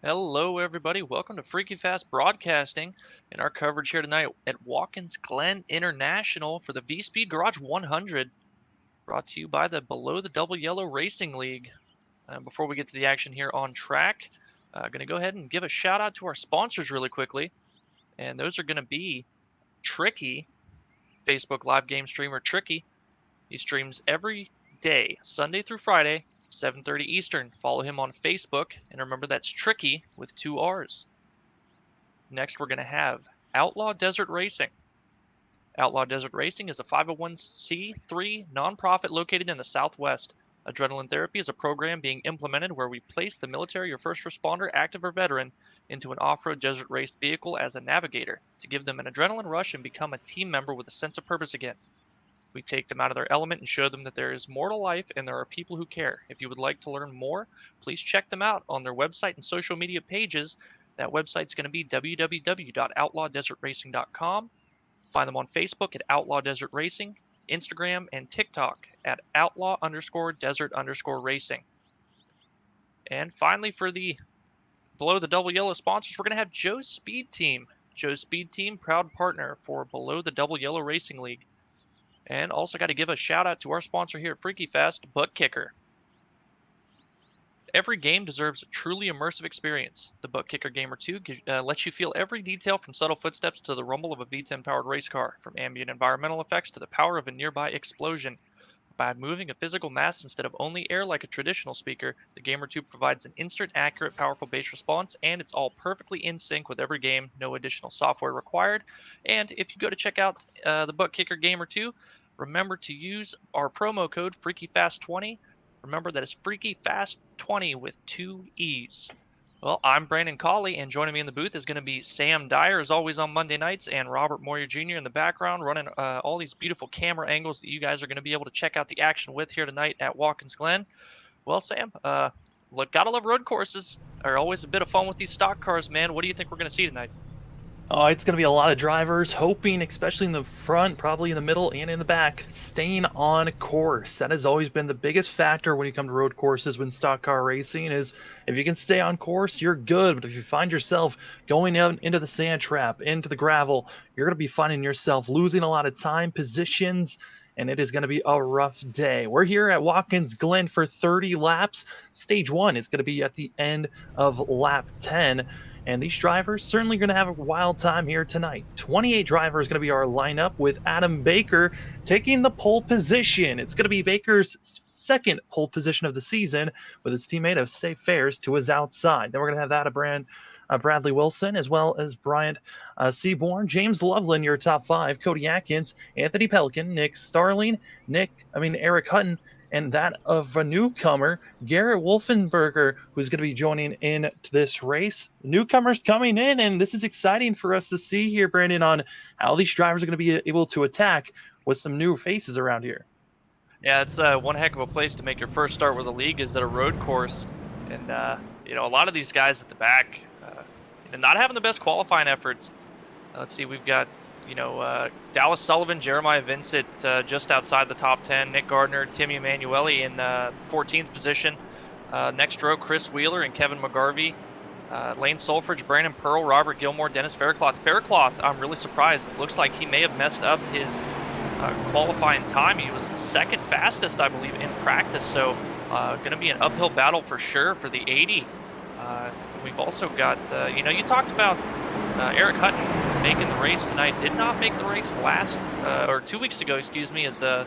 Hello, everybody. Welcome to Freaky Fast Broadcasting and our coverage here tonight at Watkins Glen International for the VSPEED Garage 100, brought to you by the Below the Double Yellow Racing League. Before we get to the action here on track, going to go ahead and give a shout out to our sponsors really quickly, and those are going to be Tricky, Facebook live game streamer Tricky. He streams every day, Sunday through Friday, 7:30 Eastern. Follow him on Facebook, and remember that's Tricky with 2 R's. Next, we're going to have Outlaw Desert Racing. Outlaw Desert Racing is a 501c3 nonprofit located in the Southwest. Adrenaline Therapy is a program being implemented where we place the military or first responder, active or veteran, into an off-road desert race vehicle as a navigator to give them an adrenaline rush and become a team member with a sense of purpose again. We take them out of their element and show them that there is more to life and there are people who care. If you would like to learn more, please check them out on their website and social media pages. That website's going to be www.outlawdesertracing.com. Find them on Facebook at Outlaw Desert Racing, Instagram, and TikTok at outlaw_desert_racing. And finally, for the Below the Double Yellow sponsors, we're going to have Joe's Speed Team. Joe's Speed Team, proud partner for Below the Double Yellow Racing League. And also got to give a shout out to our sponsor here at Freaky Fast, ButtKicker. Every game deserves a truly immersive experience. The ButtKicker Gamer 2 lets you feel every detail from subtle footsteps to the rumble of a V10-powered race car, from ambient environmental effects to the power of a nearby explosion. By moving a physical mass instead of only air like a traditional speaker, the Gamer 2 provides an instant, accurate, powerful bass response, and it's all perfectly in sync with every game, no additional software required. And if you go to check out the ButtKicker Gamer 2, remember to use our promo code FreakyFast20. Remember that it's FreakyFast20 with 2 E's. Well, I'm Brandon Colley, and joining me in the booth is going to be Sam Dyer, as always on Monday nights, and Robert Moyer Jr. in the background, running all these beautiful camera angles that you guys are going to be able to check out the action with here tonight at Watkins Glen. Well, Sam, gotta love road courses. Are always a bit of fun with these stock cars, man. What do you think we're going to see tonight? Oh, it's going to be a lot of drivers hoping, especially in the front, probably in the middle and in the back, staying on course. That has always been the biggest factor when you come to road courses when stock car racing is if you can stay on course, you're good. But if you find yourself going out into the sand trap, into the gravel, you're going to be finding yourself losing a lot of time, positions, and it is going to be a rough day. We're here at Watkins Glen for 30 laps. Stage 1 is going to be at the end of lap 10. And these drivers certainly going to have a wild time here tonight. 28 drivers going to be our lineup with Adam Baker taking the pole position. It's going to be Baker's second pole position of the season with his teammate of Safe Fares to his outside. Then we're going to have that Bradley Wilson, as well as Bryant Seaborn, James Loveland, your top 5, Cody Atkins, Anthony Pelican, Eric Hutton, and that of a newcomer, Garrett Wolfenberger, who's going to be joining in to this race. Newcomers coming in, and this is exciting for us to see here, Brandon, on how these drivers are going to be able to attack with some new faces around here. Yeah, it's one heck of a place to make your first start with a league is at a road course. And, a lot of these guys at the back, not having the best qualifying efforts. Let's see, we've got Dallas Sullivan, Jeremiah Vincent just outside the top 10, Nick Gardner, Timmy Emanuele in 14th position. Next row, Chris Wheeler and Kevin McGarvey. Lane Solfridge, Brandon Pearl, Robert Gilmore, Dennis Faircloth. Faircloth, I'm really surprised. It looks like he may have messed up his qualifying time. He was the second fastest, I believe, in practice. So going to be an uphill battle for sure for the 80. We've also got, you talked about Eric Hutton making the race tonight. Did not make the race or 2 weeks ago, as the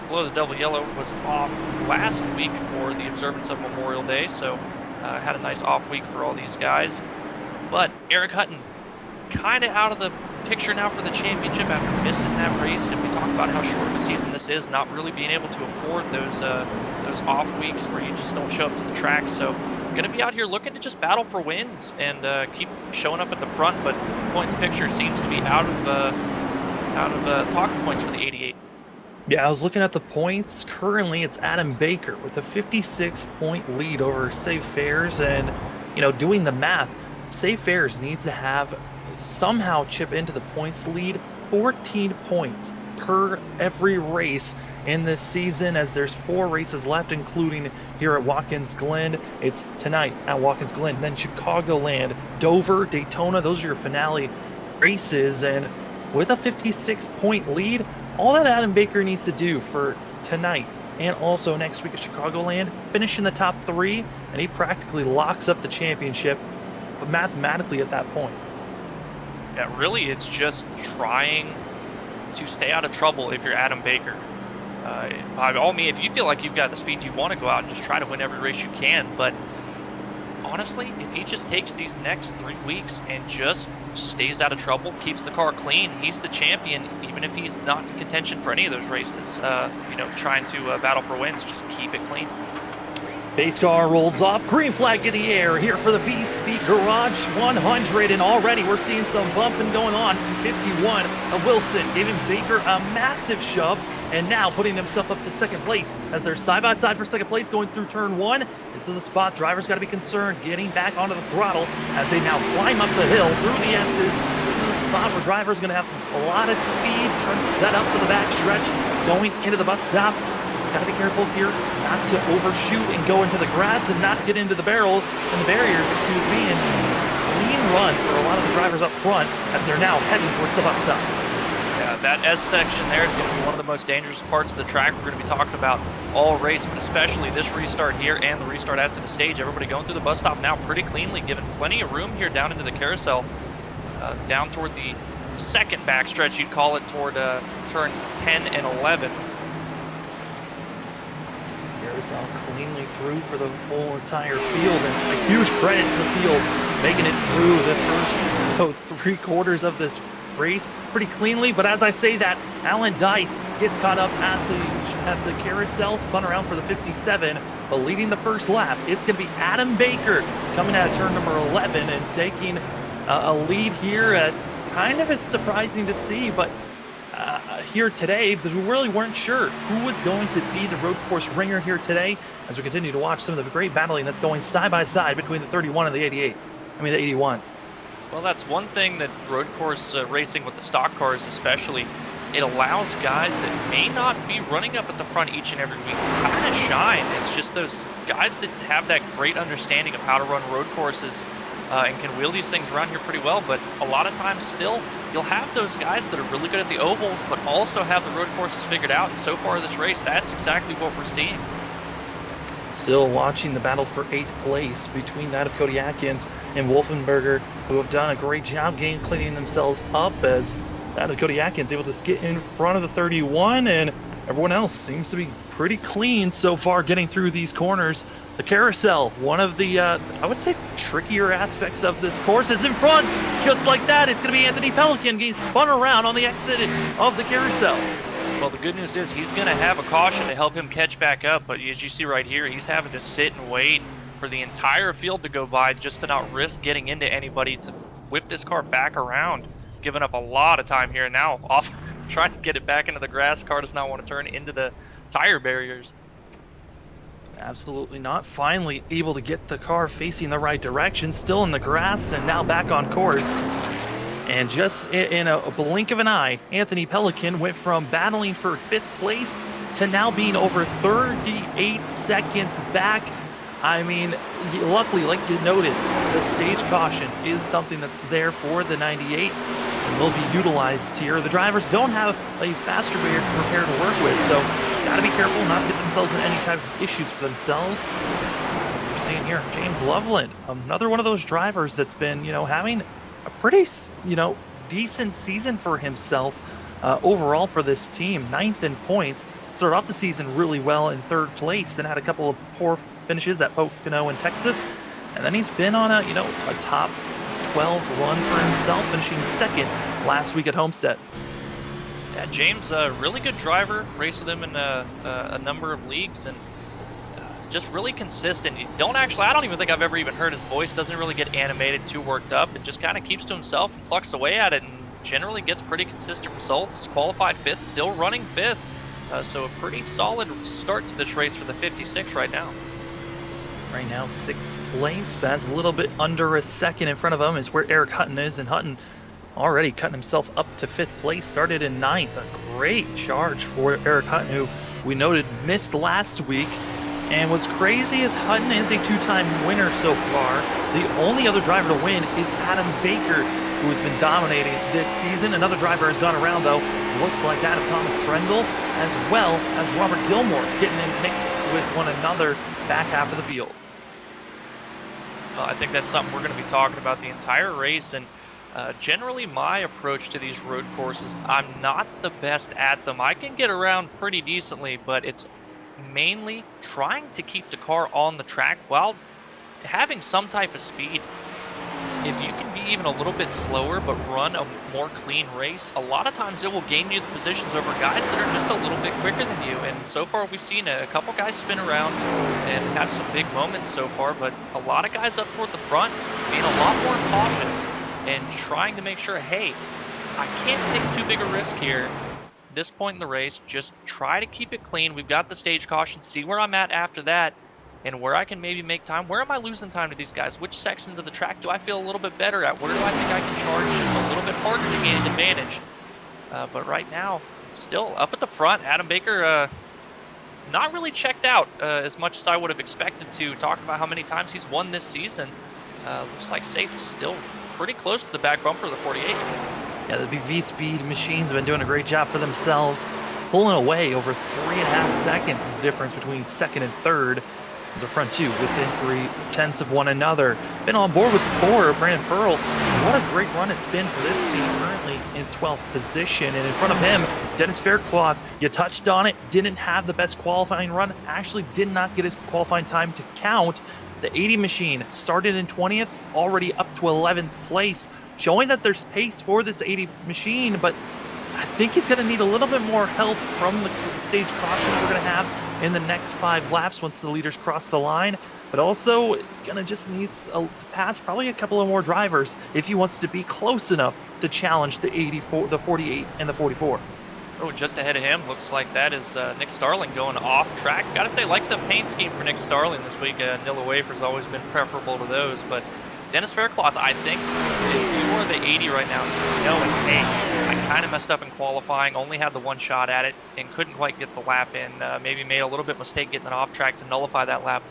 Below the Double Yellow was off last week for the observance of Memorial Day. So had a nice off week for all these guys. But Eric Hutton kind of out of the picture now for the championship after missing that race. And we talk about how short of a season this is, not really being able to afford those off weeks where you just don't show up to the track. So going to be out here looking to just battle for wins and keep showing up at the front. But points picture seems to be out of talking points for the 88. Yeah, I was looking at the points. Currently, it's Adam Baker with a 56-point lead over Safe Fares. And, doing the math, Safe Fares needs to have somehow chip into the points lead 14 points per every race in this season, as there's 4 races left, including here at Watkins Glen. It's tonight at Watkins Glen, then Chicagoland, Dover, Daytona. Those are your finale races, and with a 56-point lead, all that Adam Baker needs to do for tonight and also next week at Chicagoland, finish in the top 3, and he practically locks up the championship, but mathematically at that point. Yeah, really, it's just trying to stay out of trouble if you're Adam Baker. By all means, if you feel like you've got the speed, you want to go out and just try to win every race you can. But honestly, if he just takes these next 3 weeks and just stays out of trouble, keeps the car clean, he's the champion, even if he's not in contention for any of those races. Trying to battle for wins, just keep it clean. Base car rolls off, green flag in the air here for the VSPEED Garage 100, and already we're seeing some bumping going on. 51 of Wilson giving Baker a massive shove, and now putting himself up to second place as they're side by side for second place going through turn 1. This is a spot drivers got to be concerned getting back onto the throttle as they now climb up the hill through the S's. This is a spot where drivers are going to have a lot of speed, trying to set up for the back stretch going into the bus stop. Got to be careful here not to overshoot and go into the grass and not get into the barrel and the barriers, and clean run for a lot of the drivers up front as they're now heading towards the bus stop. Yeah, that S section there is going to be one of the most dangerous parts of the track we're going to be talking about all race, but especially this restart here and the restart after the stage. Everybody going through the bus stop now pretty cleanly, given plenty of room here down into the carousel, down toward the second backstretch, you'd call it, toward turn 10 and 11. Carousel cleanly through for the whole entire field, and a huge credit to the field making it through the first 3 quarters of this race pretty cleanly. But as I say that, Alan Dice gets caught up at the carousel, spun around for the 57, but leading the first lap, it's going to be Adam Baker coming out of turn number 11 and taking a lead here. It's surprising to see, but here today, because we really weren't sure who was going to be the road course ringer here today, as we continue to watch some of the great battling that's going side by side between the 31 and the 81. Well, that's one thing that road course racing with the stock cars especially, it allows guys that may not be running up at the front each and every week to kind of shine. It's just those guys that have that great understanding of how to run road courses and can wheel these things around here pretty well. But a lot of times still, you'll have those guys that are really good at the ovals, but also have the road courses figured out. And so far this race, that's exactly what we're seeing. Still watching the battle for 8th place between that of Cody Atkins and Wolfenberger, who have done a great job cleaning themselves up, as that of Cody Atkins able to get in front of the 31, and everyone else seems to be pretty clean so far getting through these corners. The carousel, one of the, I would say, trickier aspects of this course, is in front. Just like that, it's going to be Anthony Pelican getting spun around on the exit of the carousel. Well, the good news is he's going to have a caution to help him catch back up, but as you see right here, he's having to sit and wait for the entire field to go by just to not risk getting into anybody to whip this car back around, giving up a lot of time here now, off trying to get it back into the grass. Car does not want to turn into the tire barriers. Absolutely not. Finally able to get the car facing the right direction, still in the grass, and now back on course. And just in a blink of an eye, Anthony Pelican went from battling for 5th place to now being over 38 seconds back. I mean, luckily, like you noted, the stage caution is something that's there for the 98 and will be utilized here. The drivers don't have a faster repair to work with, so got to be careful not to get themselves in any type of issues for themselves. We're seeing here James Loveland, another one of those drivers that's been, having a pretty, decent season for himself overall for this team. 9th in points. Started off the season really well in 3rd place, then had a couple of poor finishes at Pocono in Texas, and then he's been on a top 12 run for himself, finishing 2nd last week at Homestead. Yeah, James, a really good driver. Raced with him in a number of leagues, and just really consistent. I don't even think I've ever even heard his voice. Doesn't really get animated, too worked up. It just kind of keeps to himself and plucks away at it, and generally gets pretty consistent results. Qualified 5th, still running 5th. So a pretty solid start to this race for the 56 right now. Right now, 6th place, but that's a little bit under a second in front of him is where Eric Hutton is, and Hutton already cutting himself up to 5th place, started in 9th. A great charge for Eric Hutton, who we noted missed last week. And what's crazy is Hutton is a 2-time winner so far. The only other driver to win is Adam Baker, who has been dominating this season. Another driver has gone around, though. Looks like that of Thomas Brendel, as well as Robert Gilmore, getting in mixed with one another back half of the field. Well, I think that's something we're going to be talking about the entire race. And generally, my approach to these road courses, I'm not the best at them. I can get around pretty decently, but it's mainly trying to keep the car on the track while having some type of speed. If you can be even a little bit slower but run a more clean race, a lot of times it will gain you the positions over guys that are just a little bit quicker than you. And so far we've seen a couple guys spin around and have some big moments so far, but a lot of guys up toward the front being a lot more cautious and trying to make sure, hey, I can't take too big a risk here. This point in the race, just try to keep it clean. We've got the stage caution, see where I'm at after that and where I can maybe make time. Where am I losing time to these guys? Which sections of the track do I feel a little bit better at? Where do I think I can charge just a little bit harder to gain an advantage? But right now, still up at the front, Adam Baker not really checked out as much as I would have expected to. Talk about how many times he's won this season. Looks like Safe still pretty close to the back bumper of the 48. Yeah, the VSPEED machines have been doing a great job for themselves, pulling away over 3.5 seconds is the difference between 2nd and 3rd. As the front two within 0.3 of one another. Been on board with 4, Brandon Pearl. What a great run it's been for this team, currently in 12th position. And in front of him, Dennis Faircloth, you touched on it, didn't have the best qualifying run, actually did not get his qualifying time to count. The 80 machine started in 20th, already up to 11th place, showing that there's pace for this 80 machine, but I think he's going to need a little bit more help from the stage caution we're going to have in the next 5 laps once the leaders cross the line, but also going to just needs to pass probably a couple of more drivers if he wants to be close enough to challenge the 84, the 48, and the 44. Oh, just ahead of him, looks like that is Nick Starling going off track. Gotta say, like the paint scheme for Nick Starling this week. Nilla Wafer's always been preferable to those, but Dennis Faircloth, I think if you are the 80 right now, knowing, hey, I kind of messed up in qualifying, only had the one shot at it, and couldn't quite get the lap in, maybe made a little bit mistake getting it off track to nullify that lap.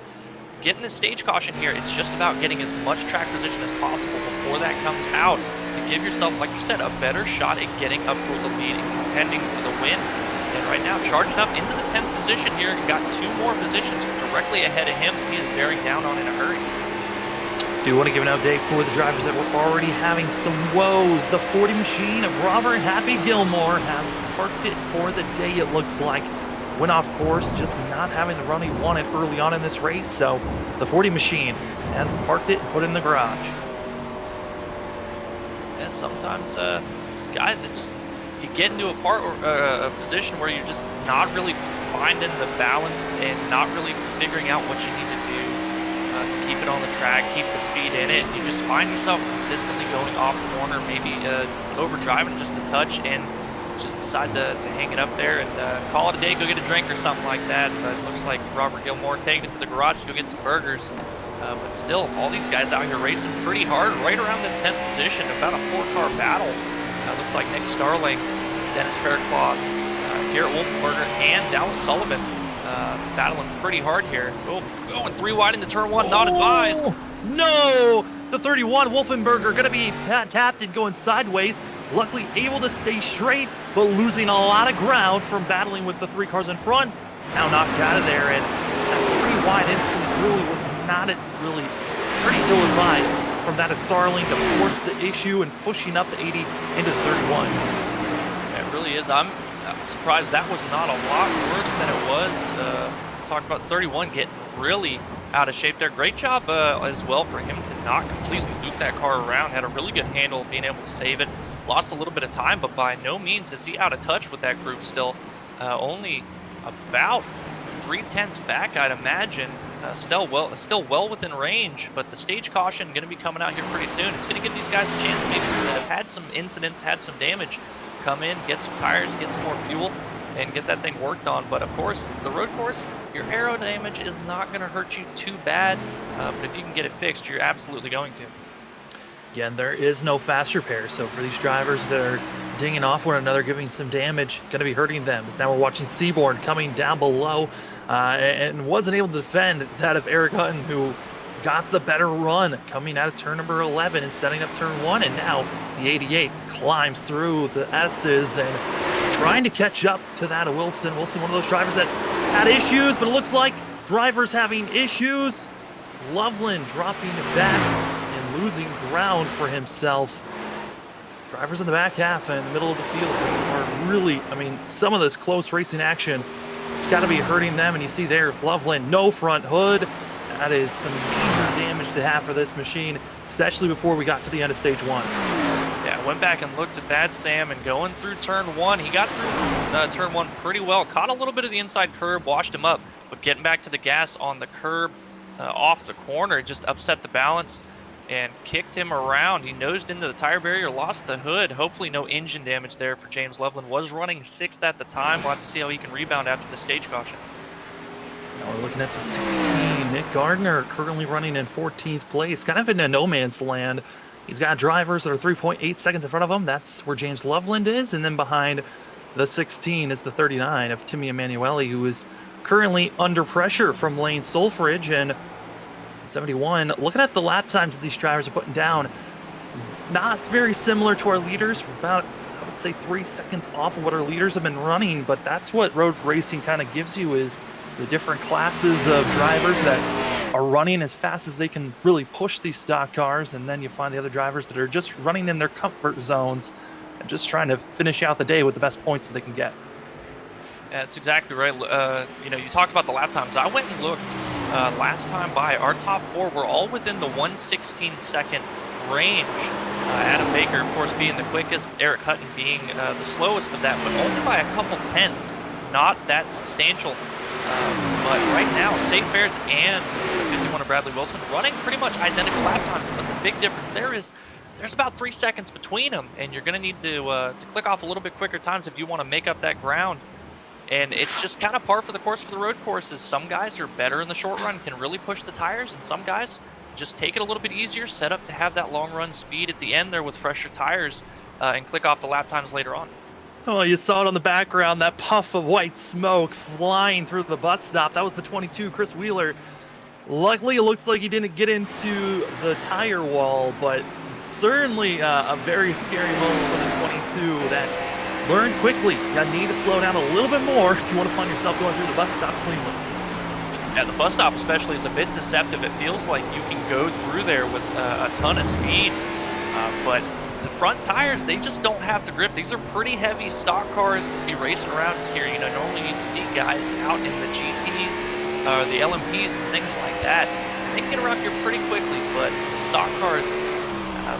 Getting the stage caution here, it's just about getting as much track position as possible before that comes out to give yourself, like you said, a better shot at getting up toward the lead and contending for the win. And right now, charging up into the 10th position here, got 2 more positions directly ahead of him. He is bearing down on in a hurry. Do want to give an update for the drivers that were already having some woes. The 40 machine of Robert Happy Gilmore has parked it for the day, it looks like. Went off course, just not having the run he wanted early on in this race, so the 40 machine has parked it and put it in the garage. Yeah, sometimes, guys, it's you get into a position where you're just not really finding the balance and not really figuring out what you need to do to keep it on the track, keep the speed in it. You just find yourself consistently going off corner, maybe overdriving just a touch, and just decide to hang it up there and call it a day, go get a drink or something like that. But it looks like Robert Gilmore taking it to the garage to go get some burgers. But still, all these guys out here racing pretty hard, right around this 10th position, about a 4-car battle. Looks like Nick Starling, Dennis Faircloth, Garrett Wolfenberger, and Dallas Sullivan battling pretty hard here. Oh, going 3 wide into turn 1, not advised. No! The 31, Wolfenberger, going to be tapped and going sideways. Luckily able to stay straight, but losing a lot of ground from battling with the 3 cars in front. Now knocked out of there, and that 3 wide incident really was not really pretty ill-advised from that of Starling to force the issue and pushing up the 80 into the 31. It really is. I'm surprised that was not a lot worse than it was. Talk about 31 getting really out of shape there. Great job as well for him to not completely loop that car around. Had a really good handle of being able to save it. Lost a little bit of time, but by no means is he out of touch with that group still. Only about 0.3 back, I'd imagine. Still well within range, but the stage caution going to be coming out here pretty soon. It's going to give these guys a chance maybe that have had some incidents, had some damage, come in, get some tires, get some more fuel, and get that thing worked on. But of course, the road course, your aero damage is not going to hurt you too bad, but if you can get it fixed, you're absolutely going to. Again, there is no fast repair, so for these drivers that are dinging off one another, giving some damage, going to be hurting them. As now we're watching Seaborn coming down below and wasn't able to defend that of Eric Hutton, who got the better run coming out of turn number 11 and setting up turn 1. And now the 88 climbs through the S's and trying to catch up to that of Wilson. Wilson, one of those drivers that had issues, but it looks like drivers having issues. Loveland dropping back and losing ground for himself. Drivers in the back half and the middle of the field are really, I mean, some of this close racing action, it's got to be hurting them. And you see there, Loveland, no front hood. That is some major damage to have for this machine, especially before we got to the end of stage 1. Yeah, went back and looked at that, Sam, and going through turn 1, he got through turn 1 pretty well. Caught a little bit of the inside curb, washed him up, but getting back to the gas on the curb off the corner just upset the balance and kicked him around. He nosed into the tire barrier, lost the hood. Hopefully no engine damage there for James Loveland. Was running 6th at the time. We'll have to see how he can rebound after the stage caution. Now we're looking at the 16. Nick Gardner currently running in 14th place, kind of in a no man's land. He's got drivers that are 3.8 seconds in front of him. That's where James Loveland is. And then behind the 16 is the 39 of Timmy Emanuele, who is currently under pressure from Lane Solfridge. And 71, looking at the lap times that these drivers are putting down, not very similar to our leaders. About, I would say, 3 seconds off of what our leaders have been running. But that's what road racing kind of gives you, is the different classes of drivers that are running as fast as they can really push these stock cars, and then you find the other drivers that are just running in their comfort zones and just trying to finish out the day with the best points that they can get. Yeah, that's exactly right. You know, you talked about the lap times. I went and looked last time by. Our top 4 were all within the 1/16-second range. Adam Baker, of course, being the quickest, Eric Hutton being the slowest of that, but only by a couple tenths. Not that substantial. But right now, Safe Fares and the 51 of Bradley Wilson running pretty much identical lap times, but the big difference there is there's about 3 seconds between them, and you're going to need to click off a little bit quicker times if you want to make up that ground. And it's just kind of par for the course for the road courses. Some guys are better in the short run, can really push the tires, and some guys just take it a little bit easier, set up to have that long run speed at the end there with fresher tires, and click off the lap times later on. Oh, you saw it on the background, that puff of white smoke flying through the bus stop. That was the 22, Chris Wheeler. Luckily, it looks like he didn't get into the tire wall, but certainly a very scary moment for the 22 that learned quickly. You need to slow down a little bit more if you want to find yourself going through the bus stop cleanly. Yeah, the bus stop especially is a bit deceptive. It feels like you can go through there with a ton of speed, but the front tires, they just don't have the grip. These are pretty heavy stock cars to be racing around here. You know, normally you'd see guys out in the GTs, the LMPs and things like that. They can get around here pretty quickly, but stock cars,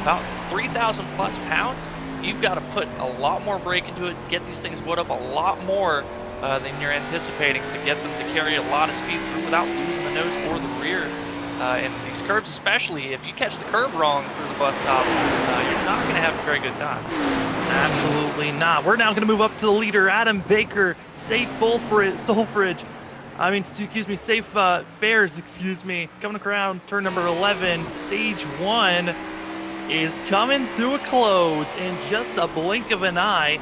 about 3,000 plus pounds, you've got to put a lot more brake into it, get these things wood up a lot more than you're anticipating to get them to carry a lot of speed through without losing the nose or the rear. And these curves especially, if you catch the curb wrong through the bus stop, you're not going to have a very good time. Absolutely not. We're now going to move up to the leader, Adam Baker, Safe Solfridge. Safe Fares, coming around turn number 11. Stage 1 is coming to a close in just a blink of an eye.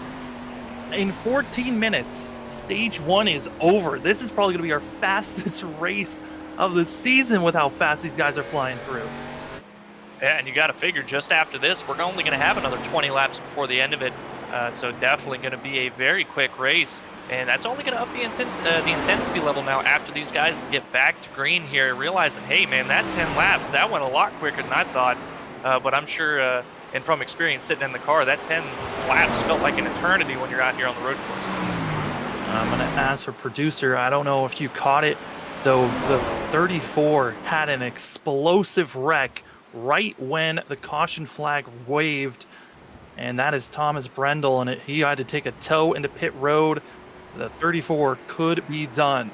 In 14 minutes, stage 1 is over. This is probably going to be our fastest race of the season with how fast these guys are flying through. Yeah, and you got to figure just after this, we're only going to have another 20 laps before the end of it. So definitely going to be a very quick race. And that's only going to up the intensity level now after these guys get back to green here, realizing, hey, man, that 10 laps, that went a lot quicker than I thought. But I'm sure, and from experience sitting in the car, that 10 laps felt like an eternity when you're out here on the road course. I'm going to ask for producer. I don't know if you caught it, though. The 34 had an explosive wreck right when the caution flag waved. And that is Thomas Brendel, and he had to take a tow into pit road. The 34 could be done.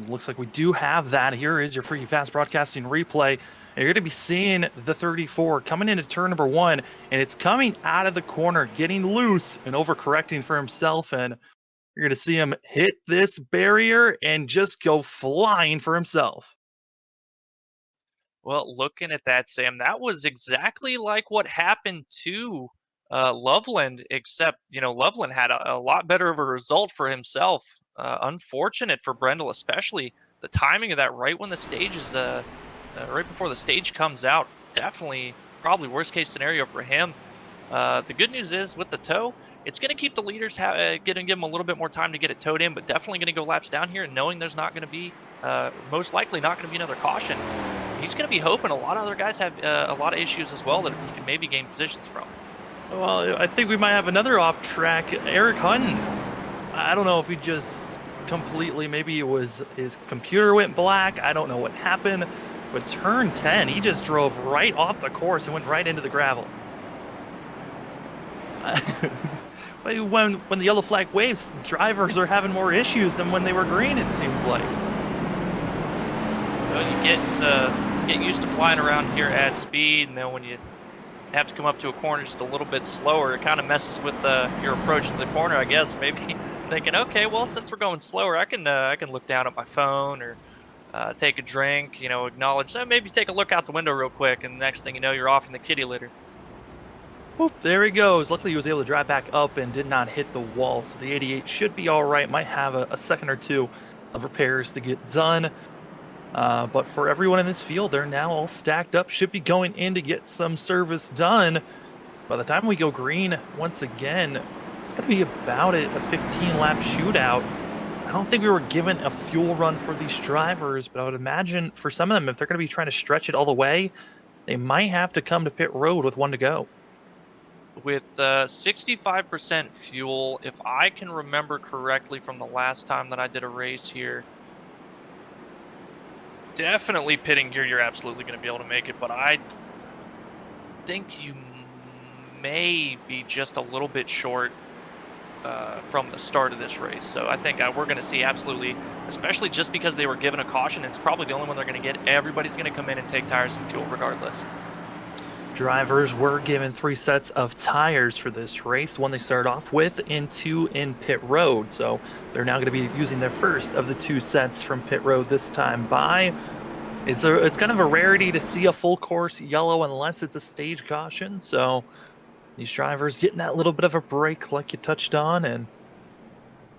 It looks like we do have that. Here is your Freaky Fast Broadcasting replay. And you're going to be seeing the 34 coming into turn number 1, and it's coming out of the corner, getting loose and overcorrecting for himself. And you're going to see him hit this barrier and just go flying for himself. Well, looking at that, Sam, that was exactly like what happened to Loveland, except, Loveland had a lot better of a result for himself. Unfortunate for Brendel, especially the timing of that right when the stage is, right before the stage comes out. Definitely, probably worst case scenario for him. The good news is with the tow, it's going to keep the leaders going to give them a little bit more time to get it towed in, but definitely going to go laps down here, and knowing there's not going to be, most likely not going to be another caution. He's going to be hoping a lot of other guys have a lot of issues as well that he can maybe gain positions from. Well, I think we might have another off track. Eric Hutton. I don't know if he just completely, maybe it was his computer went black. I don't know what happened. But turn 10, he just drove right off the course and went right into the gravel. When the yellow flag waves, drivers are having more issues than when they were green, it seems like. Well, you get used to flying around here at speed, and then when you have to come up to a corner just a little bit slower, it kind of messes with your approach to the corner, I guess. Maybe thinking, okay, well, since we're going slower, I can look down at my phone or take a drink, acknowledge, maybe take a look out the window real quick, and the next thing you know, you're off in the kitty litter. Whoop, there he goes. Luckily, he was able to drive back up and did not hit the wall, so the 88 should be all right. Might have a second or two of repairs to get done. But for everyone in this field, they're now all stacked up, should be going in to get some service done. By the time we go green once again, it's going to be about a 15-lap shootout. I don't think we were given a fuel run for these drivers, but I would imagine for some of them, if they're going to be trying to stretch it all the way, they might have to come to pit road with one to go. With 65% fuel, if I can remember correctly from the last time that I did a race here, definitely pitting gear, you're absolutely going to be able to make it, but I think you may be just a little bit short from the start of this race. So I think we're going to see absolutely, especially just because they were given a caution, it's probably the only one they're going to get. Everybody's going to come in and take tires and fuel regardless. Drivers were given 3 sets of tires for this race, one they started off with and 2 in pit road. So they're now going to be using their first of the 2 sets from pit road this time by. It's kind of a rarity to see a full course yellow unless it's a stage caution. So these drivers getting that little bit of a break like you touched on, and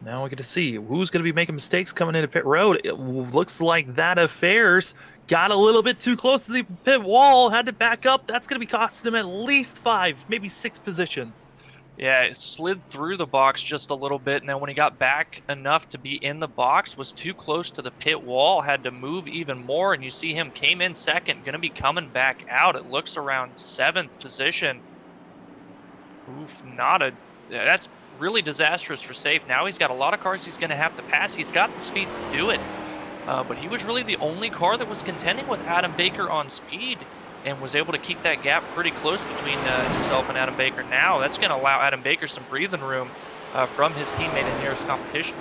now we get to see who's going to be making mistakes coming into pit road. It looks like that Affairs got a little bit too close to the pit wall, had to back up. That's going to be costing him at least 5, maybe 6 positions. Yeah, it slid through the box just a little bit, and then when he got back enough to be in the box, was too close to the pit wall, had to move even more, and you see him came in second, going to be coming back out. It looks around 7th position. Oof, that's really disastrous for safe. Now he's got a lot of cars he's going to have to pass. He's got the speed to do it. But he was really the only car that was contending with Adam Baker on speed and was able to keep that gap pretty close between himself and Adam Baker. Now that's going to allow Adam Baker some breathing room from his teammate in nearest competition.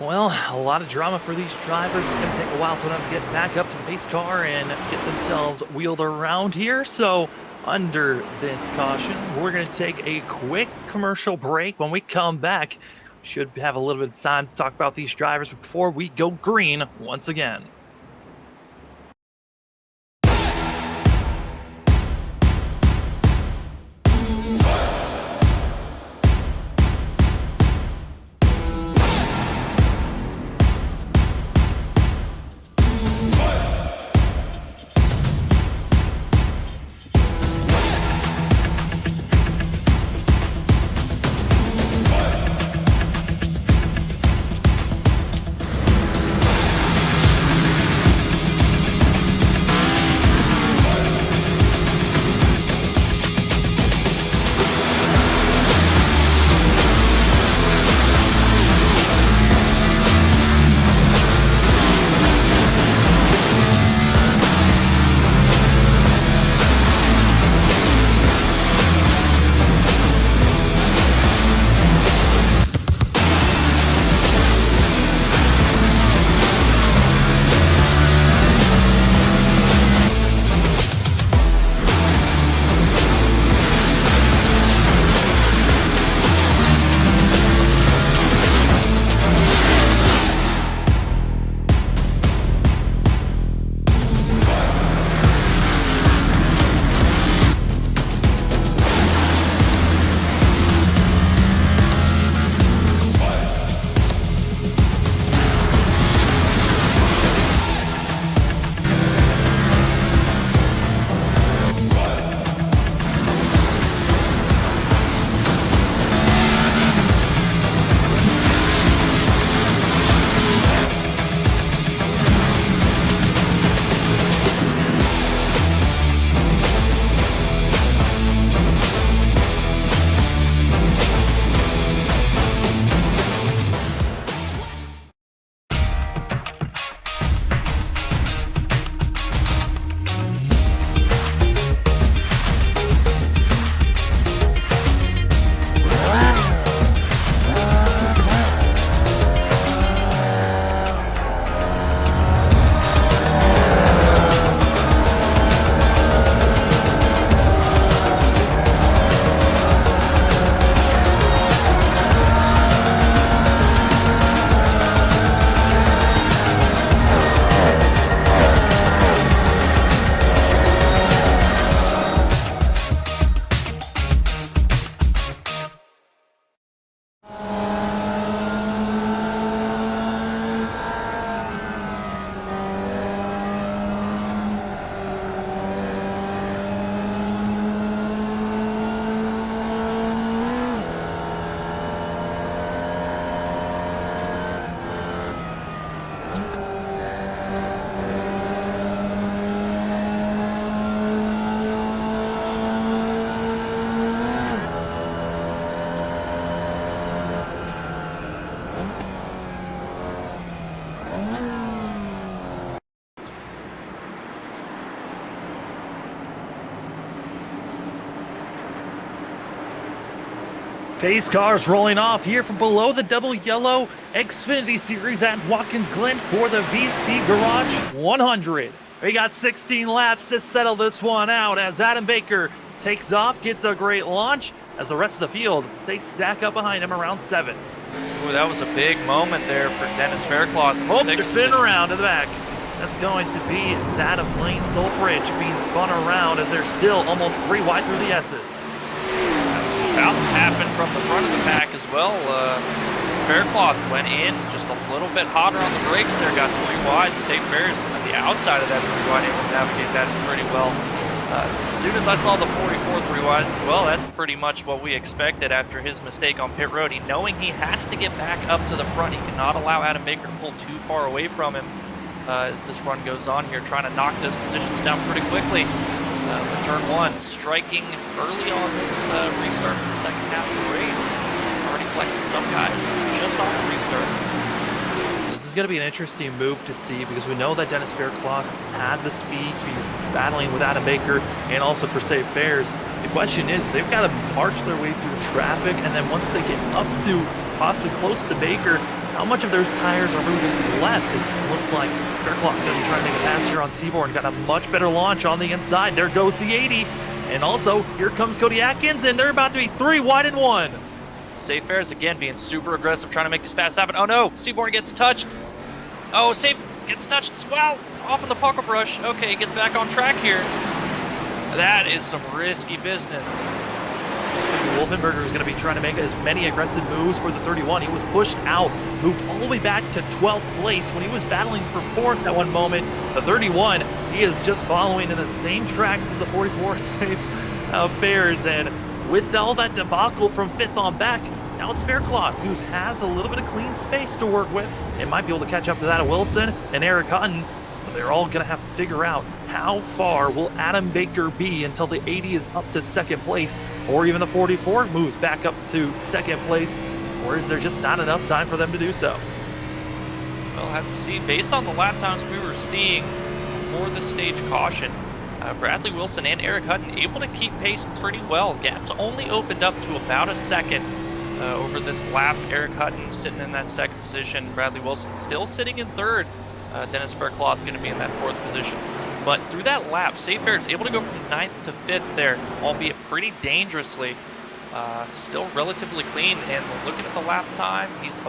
Well, a lot of drama for these drivers. It's going to take a while for them to get back up to the pace car and get themselves wheeled around here. So under this caution, we're going to take a quick commercial break. When we come back, should have a little bit of time to talk about these drivers before we go green once again. Pace cars rolling off here from below the double yellow Xfinity series at Watkins Glen for the VSPEED Garage 100. We got 16 laps to settle this one out as Adam Baker takes off, gets a great launch, as the rest of the field, they stack up behind him around 7. Ooh, that was a big moment there for Dennis Faircloth in the Oh, sixth they're spinning position. around to the back. That's going to be that of Lane Sulfridge being spun around as they're still almost 3 wide through the S's. About happened from the front of the pack as well. Faircloth went in just a little bit hotter on the brakes there, got 3 wide. Safe Bears on the outside of that 3 wide, able to navigate that pretty well. As soon as I saw the 44 3 wides, well, that's pretty much what we expected after his mistake on pit road. Knowing he has to get back up to the front, he cannot allow Adam Baker to pull too far away from him as this run goes on here, trying to knock those positions down pretty quickly. With turn 1, striking early on this restart for the second half of the race. Already collecting some guys just off the restart. This is going to be an interesting move to see because we know that Dennis Faircloth had the speed to be battling with Adam Baker and also for Safe Bears. The question is, they've got to march their way through traffic, and then once they get up to possibly close to Baker, how much of those tires are really going to be left? Because it looks like Faircloth is going to be trying to make a pass here on Seaborn. Got a much better launch on the inside. There goes the 80. And also, here comes Cody Atkins, and they're about to be 3 wide and 1. Safe Bears again being super aggressive, trying to make these passes happen. Oh no, Seaborn gets touched. Oh, Safe gets touched as well. Off in the puckle brush. Okay, he gets back on track here. That is some risky business. Wolfenberger is going to be trying to make as many aggressive moves for the 31. He was pushed out, moved all the way back to 12th place when he was battling for 4th at one moment. The 31, he is just following in the same tracks as the 44 Safe Bears. And with all that debacle from 5th on back, now it's Faircloth, who has a little bit of clean space to work with and might be able to catch up to that of Wilson and Eric Hutton. But they're all going to have to figure out how far will Adam Baker be until the 80 is up to 2nd place, or even the 44 moves back up to 2nd place, or is there just not enough time for them to do so? We'll have to see. Based on the lap times we were seeing for the stage caution, Bradley Wilson and Eric Hutton able to keep pace pretty well. Gaps only opened up to about a second over this lap. Eric Hutton sitting in that 2nd position. Bradley Wilson still sitting in 3rd. Dennis Faircloth going to be in that 4th position. But through that lap, Safe Bears able to go from 9th to 5th there, albeit pretty dangerously. Still relatively clean, and looking at the lap time, he's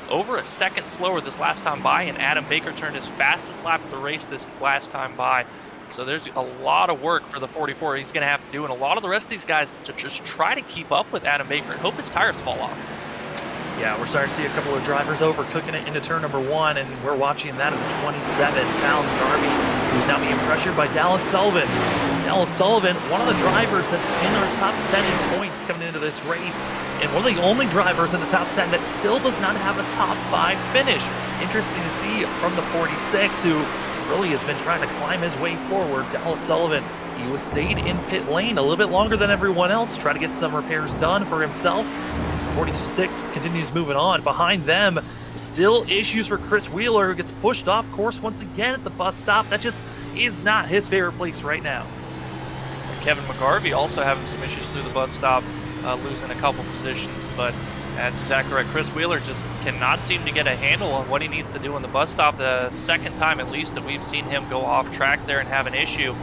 over a second slower this last time by, and Adam Baker turned his fastest lap of the race this last time by. So there's a lot of work for the 44 he's going to have to do, and a lot of the rest of these guys to just try to keep up with Adam Baker and hope his tires fall off. Yeah, we're starting to see a couple of drivers overcooking it into turn number 1, and we're watching that of the 27, Cal Darby, who's now being pressured by Dallas Sullivan. Dallas Sullivan, one of the drivers that's in our top 10 in points coming into this race, and one of the only drivers in the top 10 that still does not have a top 5 finish. Interesting to see from the 46, who really has been trying to climb his way forward. Dallas Sullivan, he was stayed in pit lane a little bit longer than everyone else, try to get some repairs done for himself. 46 continues moving on. Behind them, still issues for Chris Wheeler, who gets pushed off course once again at the bus stop. That just is not his favorite place right now. Kevin McGarvey also having some issues through the bus stop, losing a couple positions, but that's exactly right. Chris Wheeler just cannot seem to get a handle on what he needs to do on the bus stop. The 2nd time at least that we've seen him go off track there and have an issue.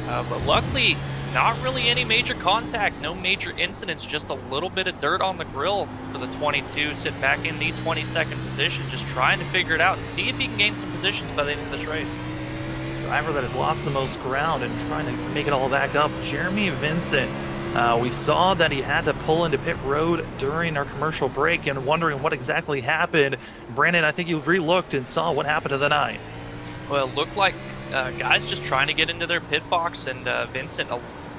But luckily, not really any major contact, no major incidents, just a little bit of dirt on the grill for the 22, sitting back in the 22nd position, just trying to figure it out and see if he can gain some positions by the end of this race. Driver that has lost the most ground and trying to make it all back up, Jeremy Vincent. We saw that he had to pull into pit road during our commercial break and wondering what exactly happened. Brandon, I think you re-looked and saw what happened to the 9. Well, it looked like guys just trying to get into their pit box, and Vincent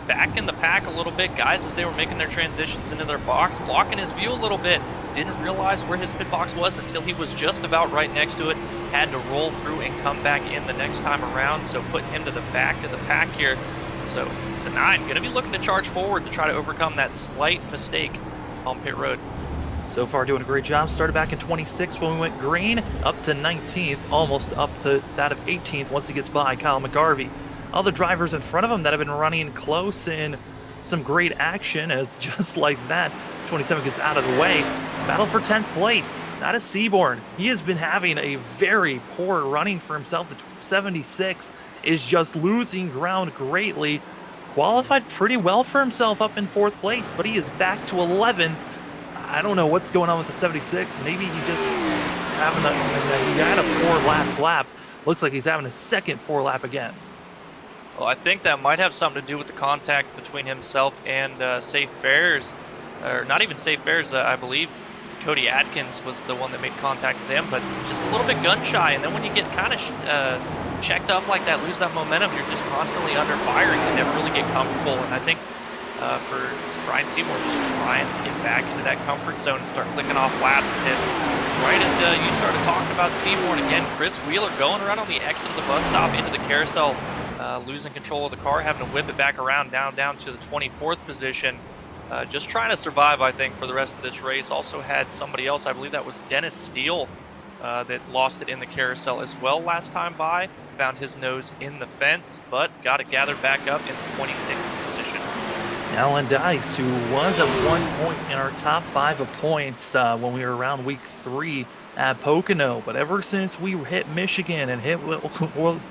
back in the pack a little bit. Guys, as they were making their transitions into their box, blocking his view a little bit. Didn't realize where his pit box was until he was just about right next to it. Had to roll through and come back in the next time around, so putting him to the back of the pack here. So the 9 going to be looking to charge forward to try to overcome that slight mistake on pit road. So far doing a great job. Started back in 26 when we went green, up to 19th, almost up to that of 18th once he gets by Kyle McGarvey. Other drivers in front of him that have been running close in some great action as just like that, 27 gets out of the way. Battle for 10th place. That is Seaborn. He has been having a very poor running for himself. The 76 is just losing ground greatly. Qualified pretty well for himself up in 4th place, but he is back to 11th. I don't know what's going on with the 76. Maybe he just he had a poor last lap. Looks like he's having a second poor lap again. Well, I think that might have something to do with the contact between himself and Safe Fares, or not even Safe Fares. I believe Cody Atkins was the one that made contact with him, but just a little bit gun shy. And then when you get kind of checked up like that, lose that momentum, you're just constantly under fire and you never really get comfortable. And I think for Brian Seymour, just trying to get back into that comfort zone and start clicking off laps. And right as you started talking about Seymour, and again, Chris Wheeler going around on the exit of the bus stop into the carousel, losing control of the car, having to whip it back around down to the 24th position. Just trying to survive, I think, for the rest of this race. Also had somebody else, I believe that was Dennis Steele, that lost it in the carousel as well last time by. Found his nose in the fence, but got it gathered back up in the 26th position. Alan Dice, who was at one point in our top 5 of points when we were around week 3 at Pocono, but ever since we hit Michigan and hit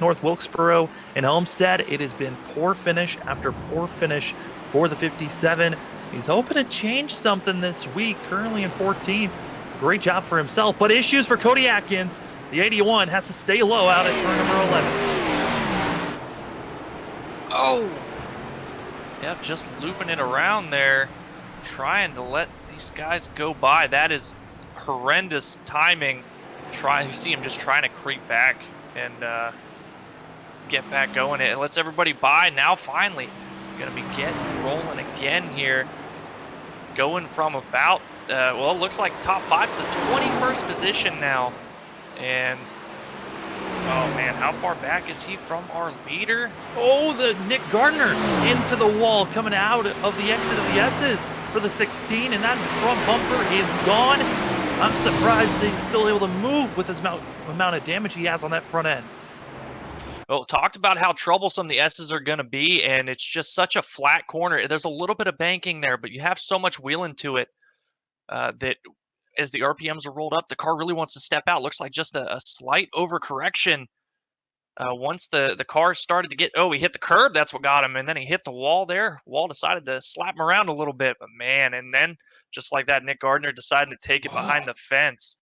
North Wilkesboro and Homestead, it has been poor finish after poor finish for the 57. He's hoping to change something this week, currently in 14th. Great job for himself, but issues for Cody Atkins. The 81 has to stay low out at turn number 11. Oh! Yep, just looping it around there, trying to let these guys go by. That is horrendous timing. You see him just trying to creep back and get back going. It lets everybody by. Now finally gonna be getting rolling again here, going from about well, it looks like top 5 to 21st position now. And oh man, how far back is he from our leader? Oh, the Nick Gardner into the wall, coming out of the exit of the S's for the 16, and that front bumper is gone. I'm surprised he's still able to move with his amount of damage he has on that front end. Well, talked about how troublesome the S's are going to be, and it's just such a flat corner. There's a little bit of banking there, but you have so much wheeling to it that as the RPMs are rolled up, the car really wants to step out. Looks like just a slight overcorrection. Once the car started to get, he hit the curb, that's what got him, and then he hit the wall there. Wall decided to slap him around a little bit, but man, and then just like that, Nick Gardner decided to take it behind the fence.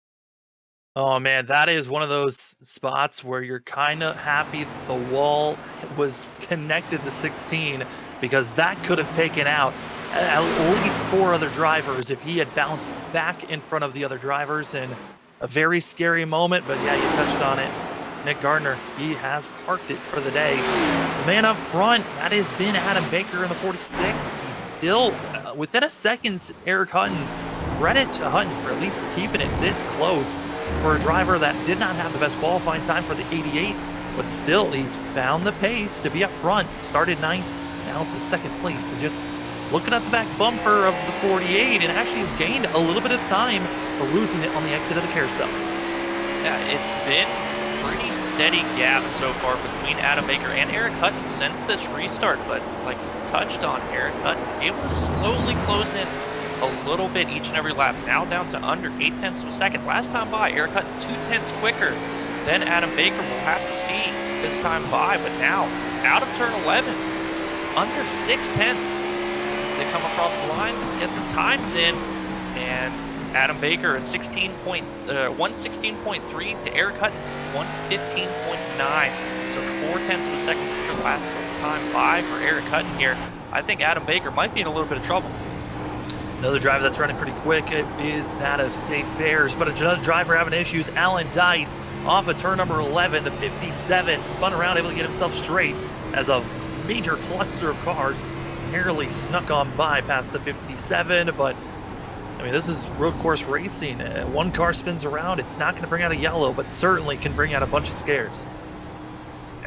Oh man, that is one of those spots where you're kind of happy that the wall was connected to 16, because that could have taken out at least 4 other drivers if he had bounced back in front of the other drivers. In a very scary moment, but yeah, you touched on it. Nick Gardner, he has parked it for the day. The man up front, that has been Adam Baker in the 46. He's still within a second. Eric Hutton, credit to Hutton for at least keeping it this close for a driver that did not have the best qualifying time for the 88, but still he's found the pace to be up front. Started 9th, now to 2nd place, and just looking at the back bumper of the 48, and actually has gained a little bit of time for losing it on the exit of the carousel. Yeah, it's been pretty steady gap so far between Adam Baker and Eric Hutton since this restart, but like touched on, Eric Hutton able to slowly close in a little bit each and every lap, now down to under 0.8 of a second. Last time by, Eric Hutton 0.2 quicker than Adam Baker. We'll have to see this time by, but now out of turn 11, under 0.6 as they come across the line, get the times in, and Adam Baker is 116.3 to Eric Hutton's 115.9. So 0.4 of a second quicker last time by for Eric Hutton here. I think Adam Baker might be in a little bit of trouble. Another driver that's running pretty quick is that of Safe Fares, but another driver having issues. Alan Dice off of turn number 11, the 57, spun around, able to get himself straight as a major cluster of cars nearly snuck on by past the 57. But I mean, this is road course racing. One car spins around, it's not going to bring out a yellow, but certainly can bring out a bunch of scares.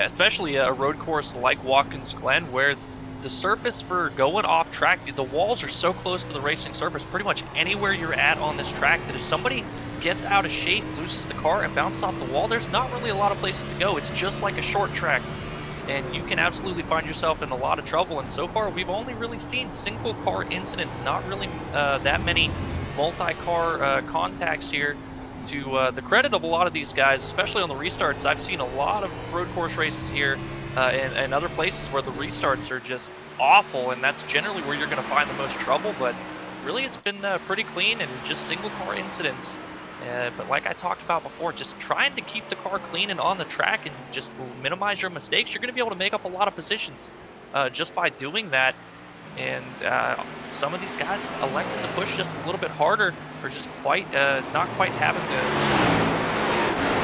Especially a road course like Watkins Glen, where the surface for going off track, the walls are so close to the racing surface, pretty much anywhere you're at on this track, that if somebody gets out of shape, loses the car, and bounces off the wall, there's not really a lot of places to go. It's just like a short track. and you can absolutely find yourself in a lot of trouble. And so far, we've only really seen single car incidents, not really that many multi-car contacts here. To the credit of a lot of these guys, especially on the restarts, I've seen a lot of road course races here and other places where the restarts are just awful, and that's generally where you're going to find the most trouble. But really, it's been pretty clean and just single car incidents. But like I talked about before, just trying to keep the car clean and on the track and just minimize your mistakes, you're going to be able to make up a lot of positions just by doing that. And some of these guys elected to push just a little bit harder, or just not quite having the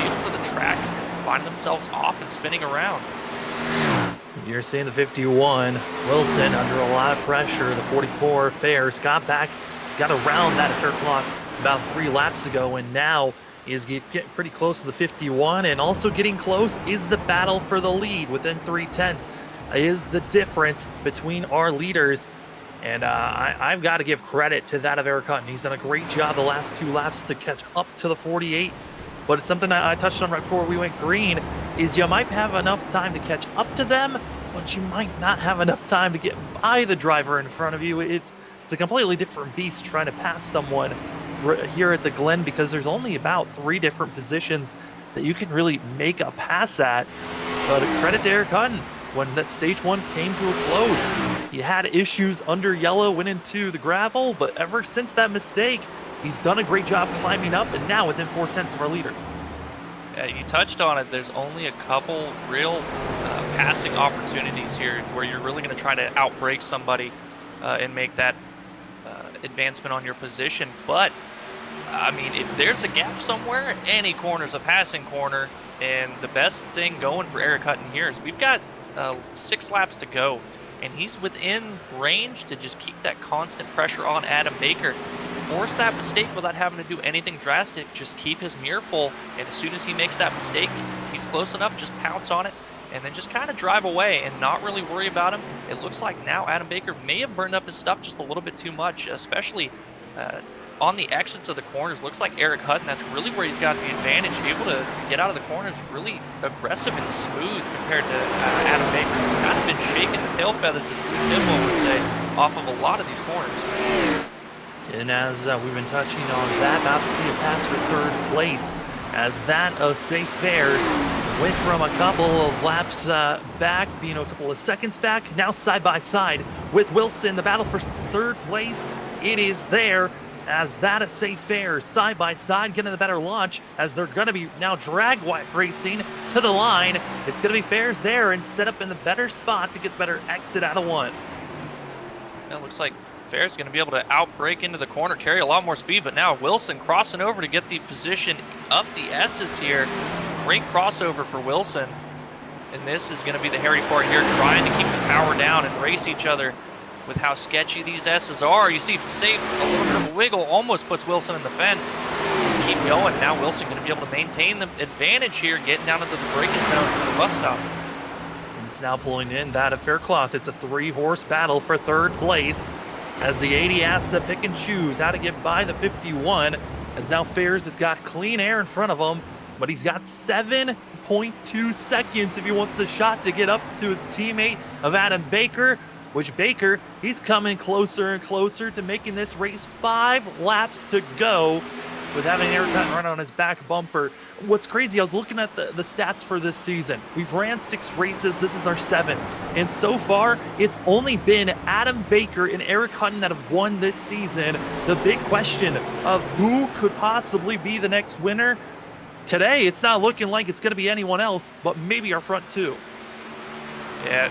feel for the track, finding themselves off and spinning around. You're seeing the 51, Wilson under a lot of pressure. The 44, Fairs, got around that fair clock about 3 laps ago, and now is getting pretty close to the 51, and also getting close is the battle for the lead. Within 3/10 is the difference between our leaders, and I've got to give credit to that of Eric Hutton. He's done a great job the last 2 laps to catch up to the 48, but it's something I touched on right before we went green, is you might have enough time to catch up to them, but you might not have enough time to get by the driver in front of you. It's a completely different beast trying to pass someone here at the Glen, because there's only about 3 different positions that you can really make a pass at. But credit to Eric Hutton, when that stage 1 came to a close, he had issues under yellow, went into the gravel, but ever since that mistake, he's done a great job climbing up, and now within 4/10 of our leader. Yeah, you touched on it. There's only a couple real passing opportunities here where you're really going to try to outbrake somebody and make that advancement on your position. But I mean, if there's a gap somewhere, any corner's a passing corner. And the best thing going for Eric Hutton here is we've got 6 laps to go, and he's within range to just keep that constant pressure on Adam Baker. Force that mistake without having to do anything drastic. Just keep his mirror full, and as soon as he makes that mistake, he's close enough, just pounce on it, and then just kind of drive away and not really worry about him. It looks like now Adam Baker may have burned up his stuff just a little bit too much, especially on the exits of the corners. Looks like Eric Hutton, that's really where he's got the advantage, able to get out of the corners really aggressive and smooth compared to Adam Baker, who's kind of been shaking the tail feathers, as Lee Tidwell would say, off of a lot of these corners. And as we've been touching on that, about to see a pass for 3rd place, as that of Safe Fairs went from a couple of laps back, being a couple of seconds back, now side by side with Wilson. The battle for 3rd place, it is there, as that of Safe Fairs side by side, getting the better launch, as they're going to be now drag racing to the line. It's going to be Fairs there and set up in the better spot to get the better exit out of 1. It looks like Fairs going to be able to outbrake into the corner, carry a lot more speed, but now Wilson crossing over to get the position up the S's here. Great crossover for Wilson, and this is going to be the hairy part here, trying to keep the power down and race each other with how sketchy these S's are. You see Safe, a little bit of a wiggle, almost puts Wilson in the fence. Keep going. Now Wilson going to be able to maintain the advantage here, getting down into the braking zone for the bus stop. And it's now pulling in that of Faircloth. It's a 3-horse battle for 3rd place, as the 80 has to pick and choose how to get by the 51, as now Fairs has got clean air in front of him, but he's got 7.2 seconds if he wants a shot to get up to his teammate of Adam Baker, which Baker, he's coming closer and closer to making this race. 5 laps to go with having Eric Hutton run on his back bumper. What's crazy, I was looking at the stats for this season. We've ran 6 races, this is our 7th. And so far, it's only been Adam Baker and Eric Hutton that have won this season. The big question of who could possibly be the next winner, today it's not looking like it's going to be anyone else, but maybe our front 2. Yeah,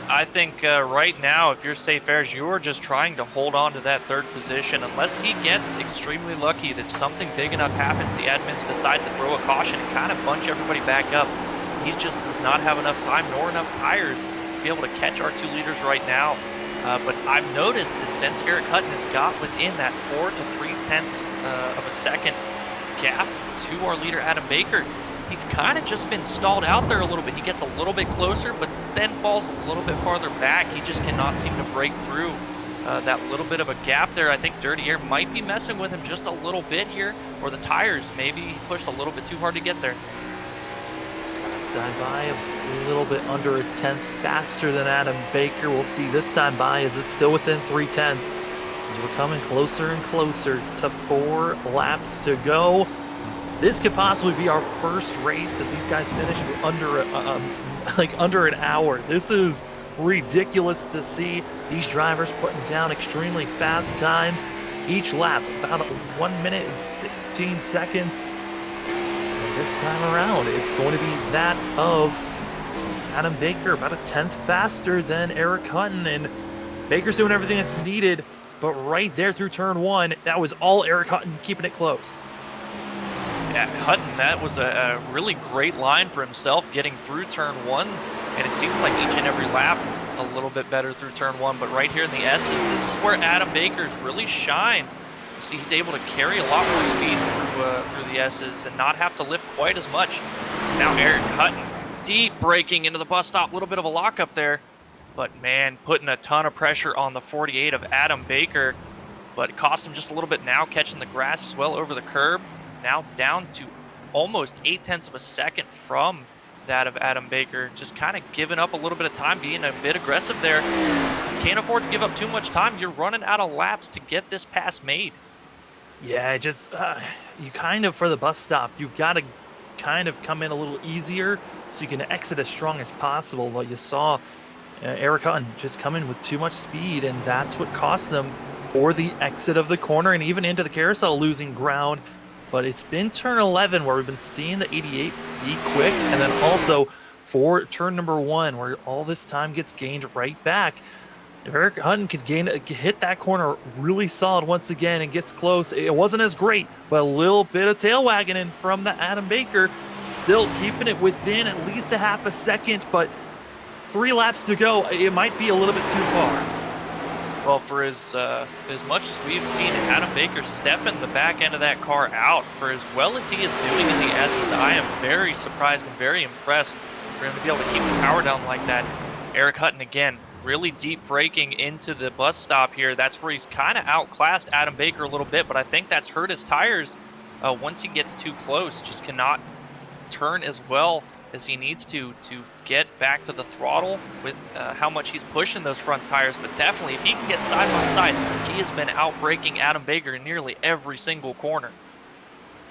I think right now, if you're Safe Fairs, you're just trying to hold on to that 3rd position. Unless he gets extremely lucky that something big enough happens, the admins decide to throw a caution and kind of bunch everybody back up. He just does not have enough time nor enough tires to be able to catch our 2 leaders right now. But I've noticed that since Eric Hutton has got within that 4 to 3/10 of a second gap to our leader Adam Baker, he's kind of just been stalled out there a little bit. He gets a little bit closer, but then falls a little bit farther back. He just cannot seem to break through that little bit of a gap there. I think Dirty Air might be messing with him just a little bit here, or the tires, maybe he pushed a little bit too hard to get there. This time by a little bit under a tenth faster than Adam Baker. We'll see this time by as it's still within 3/10 as we're coming closer and closer to 4 laps to go. This could possibly be our first race that these guys finish with under under an hour. This is ridiculous to see these drivers putting down extremely fast times each lap, about 1 minute and 16 seconds. And this time around, it's going to be that of Adam Baker, about a tenth faster than Eric Hutton, and Baker's doing everything that's needed, but right there through turn 1, that was all Eric Hutton keeping it close. Yeah, Hutton, that was a really great line for himself getting through turn 1, and it seems like each and every lap a little bit better through turn 1, but right here in the S's, this is where Adam Baker's really shine. You see he's able to carry a lot more speed through the S's and not have to lift quite as much. Now Eric Hutton, deep braking into the bus stop, a little bit of a lockup there, but man, putting a ton of pressure on the 48 of Adam Baker, but it cost him just a little bit now, catching the grass as well over the curb. Now down to almost 0.8 of a second from that of Adam Baker, just kind of giving up a little bit of time, being a bit aggressive there. You can't afford to give up too much time. You're running out of laps to get this pass made. Yeah, just you kind of, for the bus stop, you got to kind of come in a little easier so you can exit as strong as possible. But you saw Eric Hutton just come in with too much speed, and that's what cost them for the exit of the corner and even into the carousel, losing ground. But it's been turn 11 where we've been seeing the 88 be quick, and then also for turn number 1 where all this time gets gained right back. If Eric Hutton could hit that corner really solid once again and gets close, it wasn't as great, but a little bit of tail wagging from the Adam Baker, still keeping it within at least a half a second, but 3 laps to go, it might be a little bit too far. Well, for as much as we've seen Adam Baker stepping the back end of that car out, for as well as he is doing in the S's, I am very surprised and very impressed for him to be able to keep the power down like that. Eric Hutton, again, really deep braking into the bus stop here. That's where he's kind of outclassed Adam Baker a little bit, but I think that's hurt his tires once he gets too close. Just cannot turn as well as he needs to get back to the throttle with how much he's pushing those front tires. But definitely, if he can get side by side, he has been out-braking Adam Baker in nearly every single corner.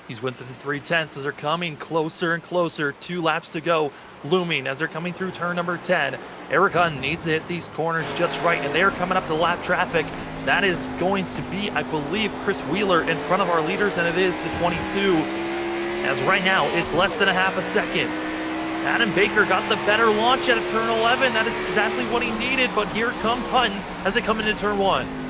He's within 3/10 as they're coming closer and closer. 2 laps to go, looming as they're coming through turn number 10. Eric Hutton needs to hit these corners just right, and they're coming up to lap traffic. That is going to be, I believe, Chris Wheeler in front of our leaders, and it is the 22. As right now, it's less than a half a second. Adam Baker got the better launch out of turn 11. That is exactly what he needed, but here comes Hutton as they come into turn 1.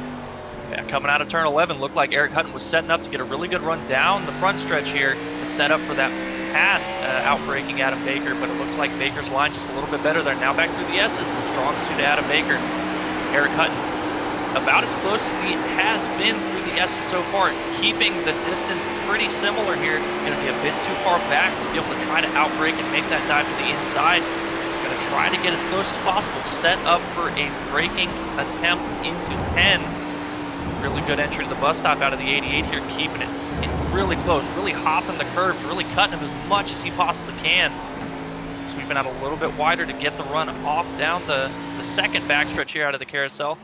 Yeah, coming out of turn 11, looked like Eric Hutton was setting up to get a really good run down the front stretch here to set up for that pass, outbraking Adam Baker, but it looks like Baker's line just a little bit better there. Now back through the S's, the strong suit of Adam Baker. Eric Hutton, about as close as he has been through the S's so far, keeping the distance pretty similar here. Going to be a bit too far back to be able to try to outbrake and make that dive to the inside. Going to try to get as close as possible, set up for a braking attempt into 10. Really good entry to the bus stop out of the 88 here, keeping it really close, really hopping the curves, really cutting him as much as he possibly can. Sweeping out a little bit wider to get the run off down the second backstretch here out of the carousel.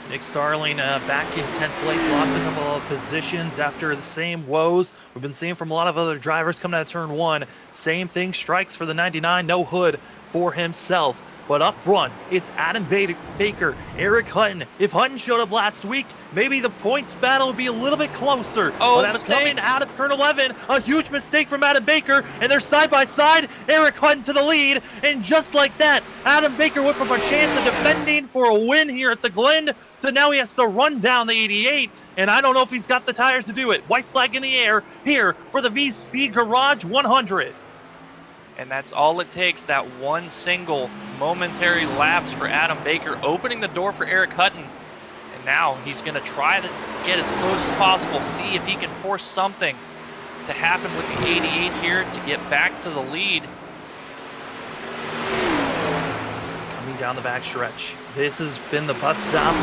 Nick Starling back in 10th place, lost a couple of positions after the same woes we've been seeing from a lot of other drivers coming out of turn 1. Same thing strikes for the 99, no hood for himself. But up front, it's Adam Baker, Eric Hutton. If Hutton showed up last week, maybe the points battle would be a little bit closer. Oh, but that's coming out of turn 11. A huge mistake from Adam Baker, and they're side by side. Eric Hutton to the lead, and just like that, Adam Baker went from a chance of defending for a win here at the Glen to now he has to run down the 88. And I don't know if he's got the tires to do it. White flag in the air here for the VSPEED Garage 100. And that's all it takes, that one single momentary lapse for Adam Baker, opening the door for Eric Hutton. And now he's going to try to get as close as possible, see if he can force something to happen with the 88 here to get back to the lead. down the backstretch. This has been the bus stop.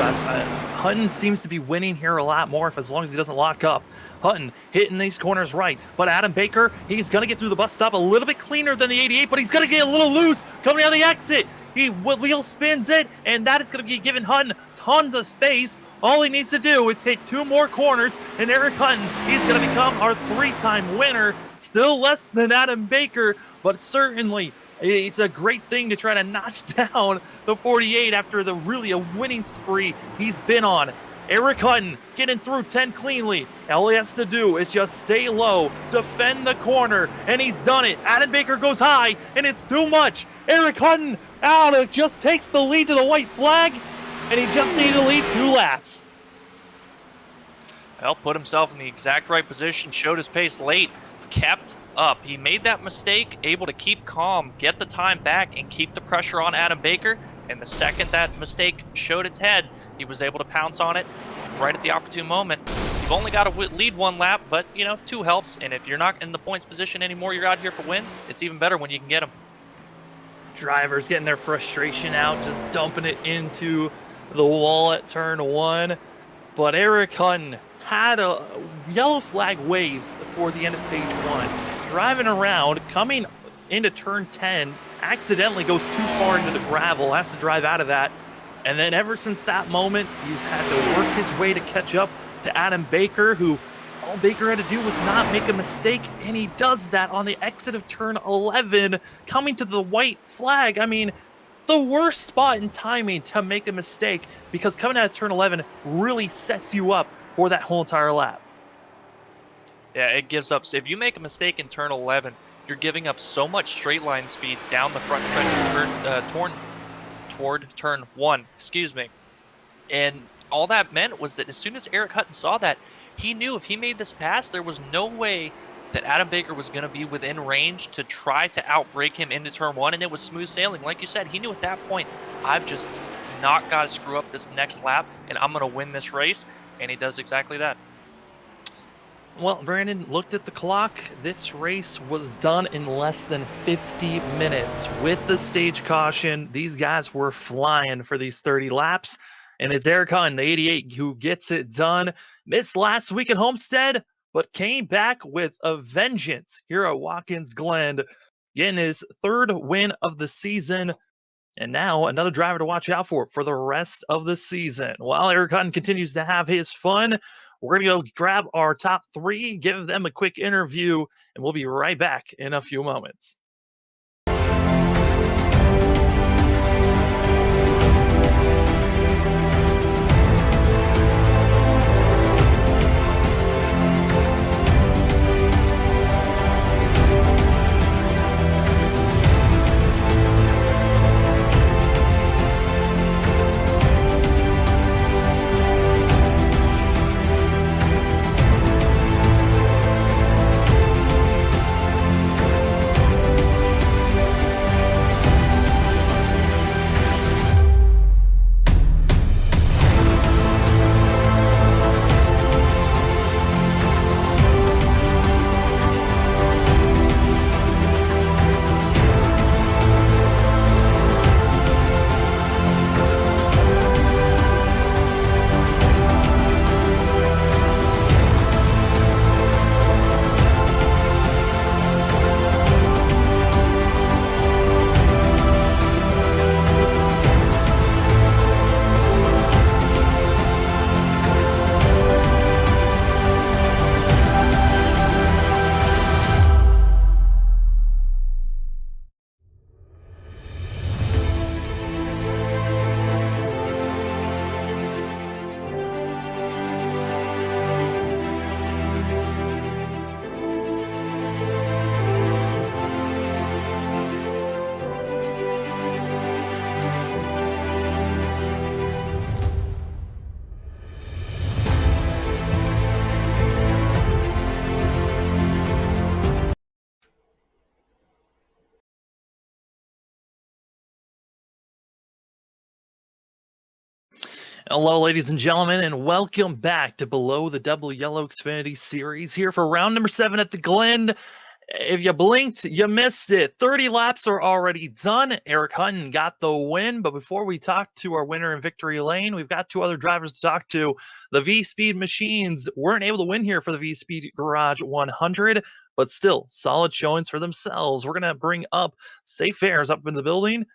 Hutton seems to be winning here a lot more as long as he doesn't lock up. Hutton hitting these corners right, but Adam Baker, he's going to get through the bus stop a little bit cleaner than the 88, but he's going to get a little loose coming out of the exit. He wheel spins it, and that is going to be giving Hutton tons of space. All he needs to do is hit 2 more corners, and Eric Hutton, he's going to become our 3-time winner. Still less than Adam Baker, but certainly it's a great thing to try to notch down the 48 after the really a winning spree he's been on. Eric Hutton getting through 10 cleanly. All he has to do is just stay low, defend the corner, and he's done it. Adam Baker goes high, and it's too much. Eric Hutton out, just takes the lead to the white flag, and he just needed to lead 2 laps. Well, put himself in the exact right position, showed his pace late, kept up. He made that mistake, able to keep calm, get the time back, and keep the pressure on Adam Baker. And the second that mistake showed its head, he was able to pounce on it right at the opportune moment. You've only got to lead 1 lap, but, 2 helps. And if you're not in the points position anymore, you're out here for wins. It's even better when you can get them. Drivers getting their frustration out, just dumping it into the wall at turn 1. But Eric Hutton had a yellow flag waves for the end of stage 1. Driving around, coming into turn 10, accidentally goes too far into the gravel, has to drive out of that. And then ever since that moment, he's had to work his way to catch up to Adam Baker, who all Baker had to do was not make a mistake, and he does that on the exit of turn 11, coming to the white flag. I mean, the worst spot in timing to make a mistake, because coming out of turn 11 really sets you up for that whole entire lap. Yeah, it gives up. So if you make a mistake in turn 11, you're giving up so much straight line speed down the front stretch toward turn 1. Excuse me. And all that meant was that as soon as Eric Hutton saw that, he knew if he made this pass, there was no way that Adam Baker was going to be within range to try to outbrake him into turn 1, and it was smooth sailing. Like you said, he knew at that point, I've just not got to screw up this next lap, and I'm going to win this race, and he does exactly that. Well, Brandon looked at the clock. This race was done in less than 50 minutes. With the stage caution, these guys were flying for these 30 laps. And it's Eric Hutton, the 88, who gets it done. Missed last week at Homestead, but came back with a vengeance here at Watkins Glen, getting his 3rd win of the season. And now another driver to watch out for the rest of the season. While Eric Hutton continues to have his fun, we're going to go grab our top 3, give them a quick interview, and we'll be right back in a few moments. Hello, ladies and gentlemen, and welcome back to Below the Double Yellow Xfinity Series here for round number 7 at the Glen. If you blinked, you missed it. 30 laps are already done. Eric Hutton got the win. But before we talk to our winner in victory lane, we've got two other drivers to talk to. The VSPEED machines weren't able to win here for the VSPEED Garage 100, but still solid showings for themselves. We're going to bring up Safe Fairs up in the building,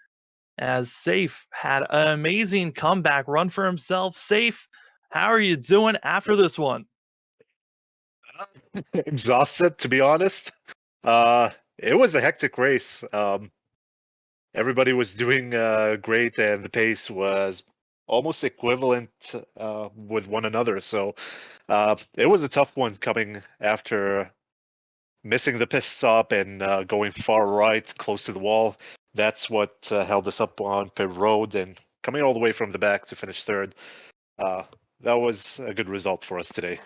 as Safe had an amazing comeback run for himself. Safe, how are you doing after this one? Exhausted, to be honest. It was a hectic race. Everybody was doing great, and the pace was almost equivalent with one another. So it was a tough one coming after missing the pit stop and going far right, close to the wall. That's what held us up on pit road, and coming all the way from the back to finish third. That was a good result for us today.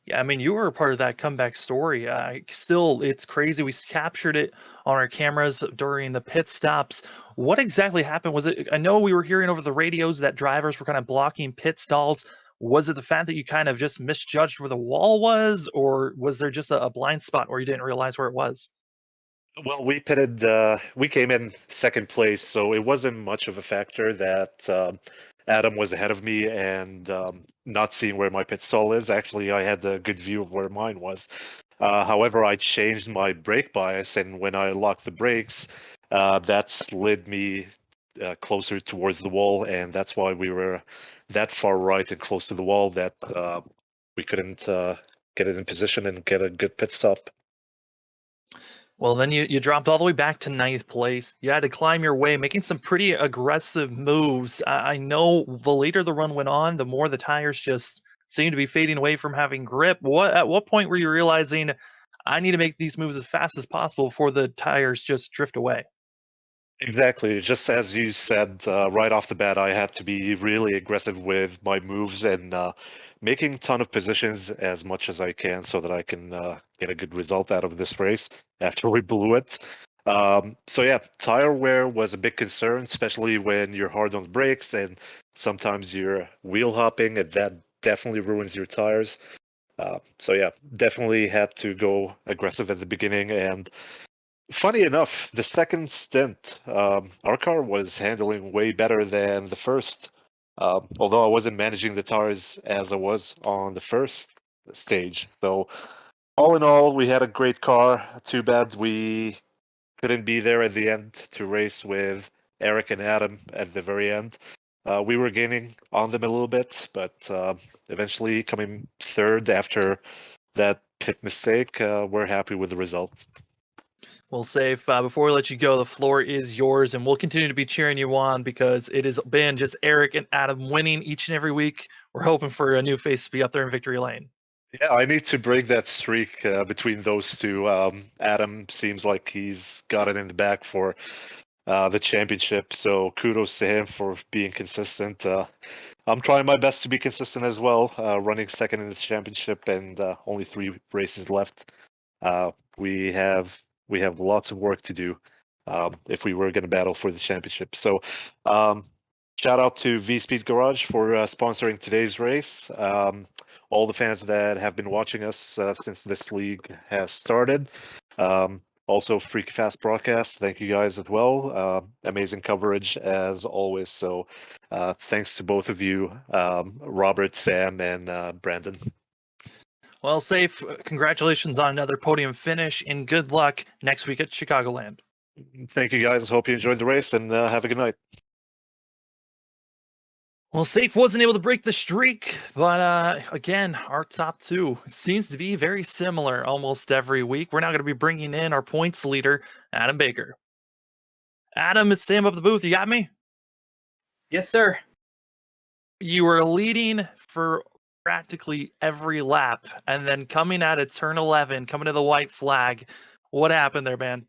Yeah, I mean, you were a part of that comeback story. Still, it's crazy. We captured it on our cameras during the pit stops. What exactly happened? Was it? I know we were hearing over the radios that drivers were kind of blocking pit stalls. Was it the fact that you kind of just misjudged where the wall was, or was there just a blind spot where you didn't realize where it was? Well, we pitted. We came in second place, so it wasn't much of a factor that Adam was ahead of me and not seeing where my pit stall is. Actually, I had a good view of where mine was. However, I changed my brake bias, and when I locked the brakes, that slid me closer towards the wall, and that's why we were that far right and close to the wall that we couldn't get it in position and get a good pit stop. Well, then you dropped all the way back to ninth place. You had to climb your way, making some pretty aggressive moves. I know the later the run went on, the more the tires just seemed to be fading away from having grip. At what point were you realizing I need to make these moves as fast as possible before the tires just drift away? Exactly. Just as you said right off the bat, I had to be really aggressive with my moves and making a ton of positions as much as I can so that I can get a good result out of this race after we blew it. So yeah, tire wear was a big concern, especially when you're hard on the brakes and sometimes you're wheel hopping, and that definitely ruins your tires. So yeah, definitely had to go aggressive at the beginning. And funny enough, the second stint, our car was handling way better than the first. Although I wasn't managing the tires as I was on the first stage. So all in all, we had a great car. Too bad we couldn't be there at the end to race with Eric and Adam at the very end. We were gaining on them a little bit, but eventually coming third after that pit mistake, we're happy with the result. Well, Safe, before we let you go, the floor is yours, and we'll continue to be cheering you on because it has been just Eric and Adam winning each and every week. We're hoping for a new face to be up there in victory lane. Yeah, I need to break that streak between those two. Adam seems like he's got it in the bag for the championship, so kudos to him for being consistent. I'm trying my best to be consistent as well, running second in the championship and only 3 races left. We have lots of work to do if we were going to battle for the championship. So shout out to VSPEED Garage for sponsoring today's race. All the fans that have been watching us since this league has started. Also, Freaky Fast Broadcast, thank you guys as well. Amazing coverage as always. So thanks to both of you, Robert, Sam, and Brandon. Well, Safe, congratulations on another podium finish, and good luck next week at Chicagoland. Thank you guys. Hope you enjoyed the race, and have a good night. Well, Safe wasn't able to break the streak, but again, our top two seems to be very similar almost every week. We're now going to be bringing in our points leader, Adam Baker. Adam, it's Sam up the booth. You got me? Yes, sir. You were leading for practically every lap, and then coming out of turn 11, coming to the white flag. What happened there, man?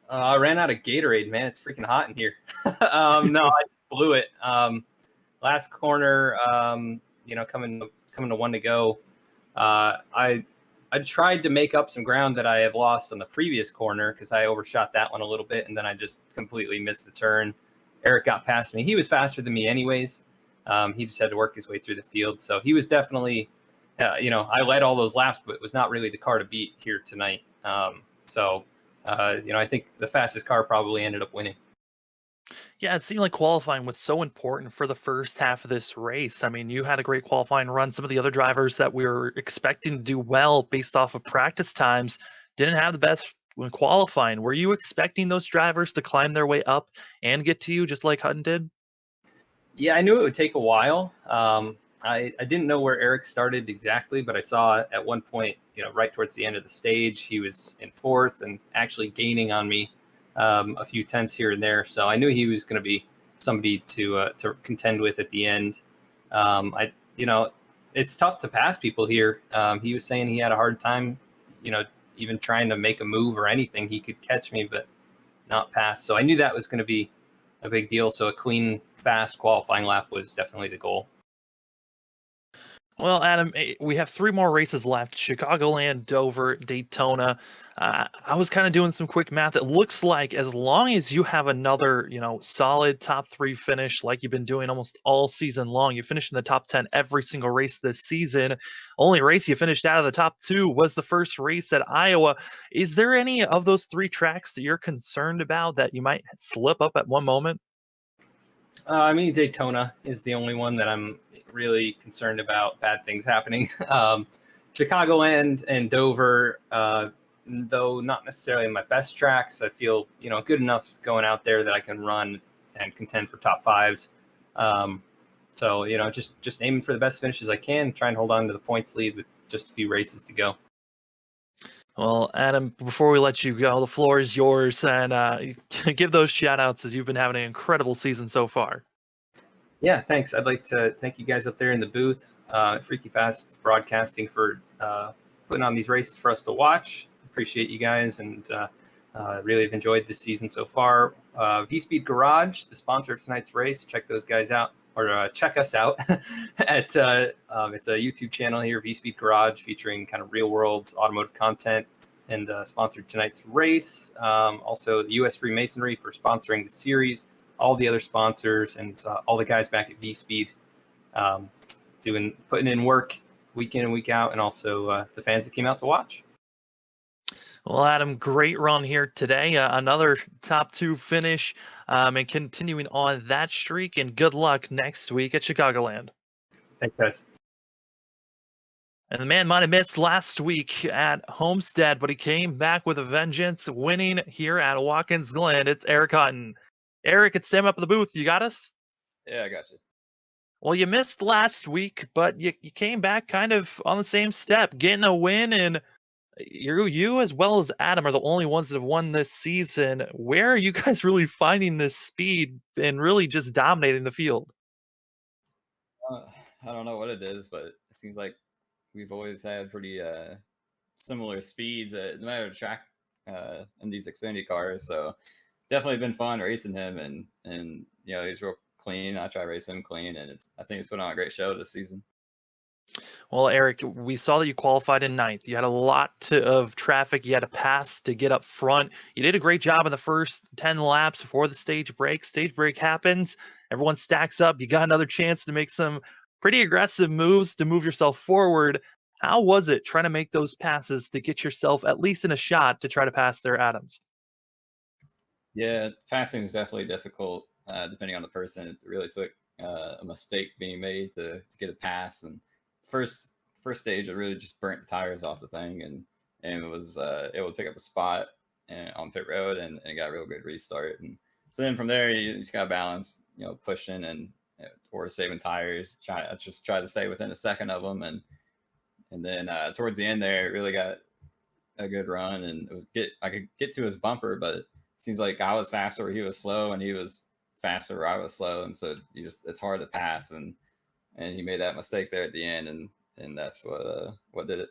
I ran out of Gatorade, man. It's freaking hot in here. No, I blew it. Last corner, coming to one to go. I tried to make up some ground that I have lost on the previous corner because I overshot that one a little bit, and then I just completely missed the turn. Eric got past me. He was faster than me anyways. He just had to work his way through the field. So he was definitely, I led all those laps, but it was not really the car to beat here tonight. I think the fastest car probably ended up winning. Yeah, it seemed like qualifying was so important for the first half of this race. I mean, you had a great qualifying run. Some of the other drivers that we were expecting to do well based off of practice times didn't have the best when qualifying. Were you expecting those drivers to climb their way up and get to you just like Hutton did? Yeah, I knew it would take a while. I didn't know where Eric started exactly, but I saw at one point, right towards the end of the stage, he was in fourth and actually gaining on me a few tenths here and there. So I knew he was going to be somebody to contend with at the end. It's tough to pass people here. He was saying he had a hard time, even trying to make a move or anything. He could catch me, but not pass. So I knew that was going to be a big deal. So a clean, fast qualifying lap was definitely the goal. Well, Adam, we have 3 more races left: Chicagoland, Dover, Daytona. I was kind of doing some quick math. It looks like as long as you have another, solid top 3 finish, like you've been doing almost all season long, you finish in the top 10 every single race this season. Only race you finished out of the top 2 was the first race at Iowa. Is there any of those 3 tracks that you're concerned about that you might slip up at one moment? Daytona is the only one that I'm really concerned about bad things happening. Chicagoland and Dover, though not necessarily my best tracks, I feel good enough going out there that I can run and contend for top 5s. Just aiming for the best finishes I can, try and hold on to the points lead with just a few races to go. Well, Adam, before we let you go, the floor is yours, and give those shout outs as you've been having an incredible season so far. Yeah, thanks. I'd like to thank you guys up there in the booth, Freaky Fast Broadcasting, for putting on these races for us to watch. Appreciate you guys, and really have enjoyed this season so far. VSPEED Garage, the sponsor of tonight's race. Check those guys out, or check us out at it's a YouTube channel here, VSPEED Garage, featuring kind of real world automotive content, and sponsored tonight's race. Also, the U.S. Freemasonry for sponsoring the series. All the other sponsors and all the guys back at VSPEED putting in work week in and week out, and also the fans that came out to watch. Well, Adam, great run here today. Another top 2 finish, and continuing on that streak, and good luck next week at Chicagoland. Thanks, guys. And the man might have missed last week at Homestead, but he came back with a vengeance, winning here at Watkins Glen. It's Eric Hutton. Eric, it's Sam up in the booth. You got us? Yeah, I got you. Well, you missed last week, but you came back kind of on the same step, getting a win, and you as well as Adam are the only ones that have won this season. Where are you guys really finding this speed and really just dominating the field? I don't know what it is, but it seems like we've always had pretty similar speeds, no matter the track in these Xfinity cars. So definitely been fun racing him, and he's real clean. I try racing him clean, and I think he's put on a great show this season. Well, Eric, we saw that you qualified in 9th. You had a lot of traffic you had to pass to get up front. You did a great job in the first 10 laps before the stage break. Stage break happens. Everyone stacks up. You got another chance to make some pretty aggressive moves to move yourself forward. How was it trying to make those passes to get yourself at least in a shot to try to pass their Adams? Yeah, passing was definitely difficult depending on the person. It really took a mistake being made to get a pass, and first stage it really just burnt the tires off the thing, and it was able to pick up a spot on pit road and got a real good restart. And so then from there you just got to balance, pushing and or saving tires. Try to stay within a second of them, and then towards the end there it really got a good run, and I could get to his bumper, but it seems like I was faster where he was slow, and he was faster where I was slow, and so it's hard to pass, and he made that mistake there at the end, and that's what did it.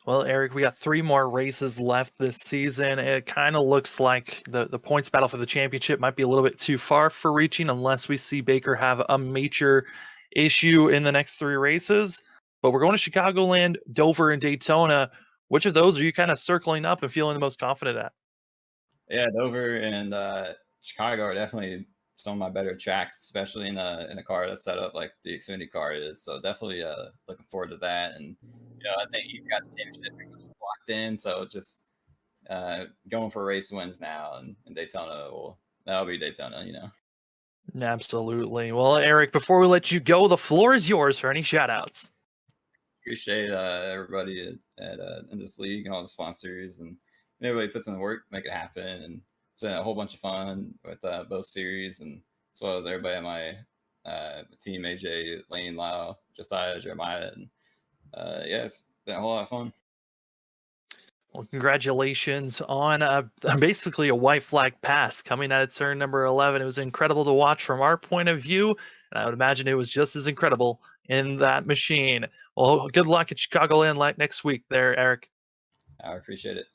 Well, Eric, we got 3 more races left this season. It kind of looks like the points battle for the championship might be a little bit too far for reaching unless we see Baker have a major issue in the next 3 races. But we're going to Chicagoland, Dover, and Daytona. Which of those are you kind of circling up and feeling the most confident at? Yeah, Dover and Chicago are definitely some of my better tracks, especially in a car that's set up like the Xfinity car is. So definitely looking forward to that. And I think he's got the championship pretty much locked in. So just going for race wins now, and Daytona, well, that'll be Daytona, you know. Absolutely. Well, Eric, before we let you go, the floor is yours for any shout outs. Appreciate everybody at in this league and all the sponsors, and everybody puts in the work, make it happen. And it's been a whole bunch of fun with both series, and as well as everybody on my team, AJ, Lane, Lau, Josiah, Jeremiah, and yeah, it's been a whole lot of fun. Well, congratulations on basically a white flag pass coming at turn number 11. It was incredible to watch from our point of view, and I would imagine it was just as incredible in that machine. Well, good luck at Chicagoland next week there, Eric. I appreciate it.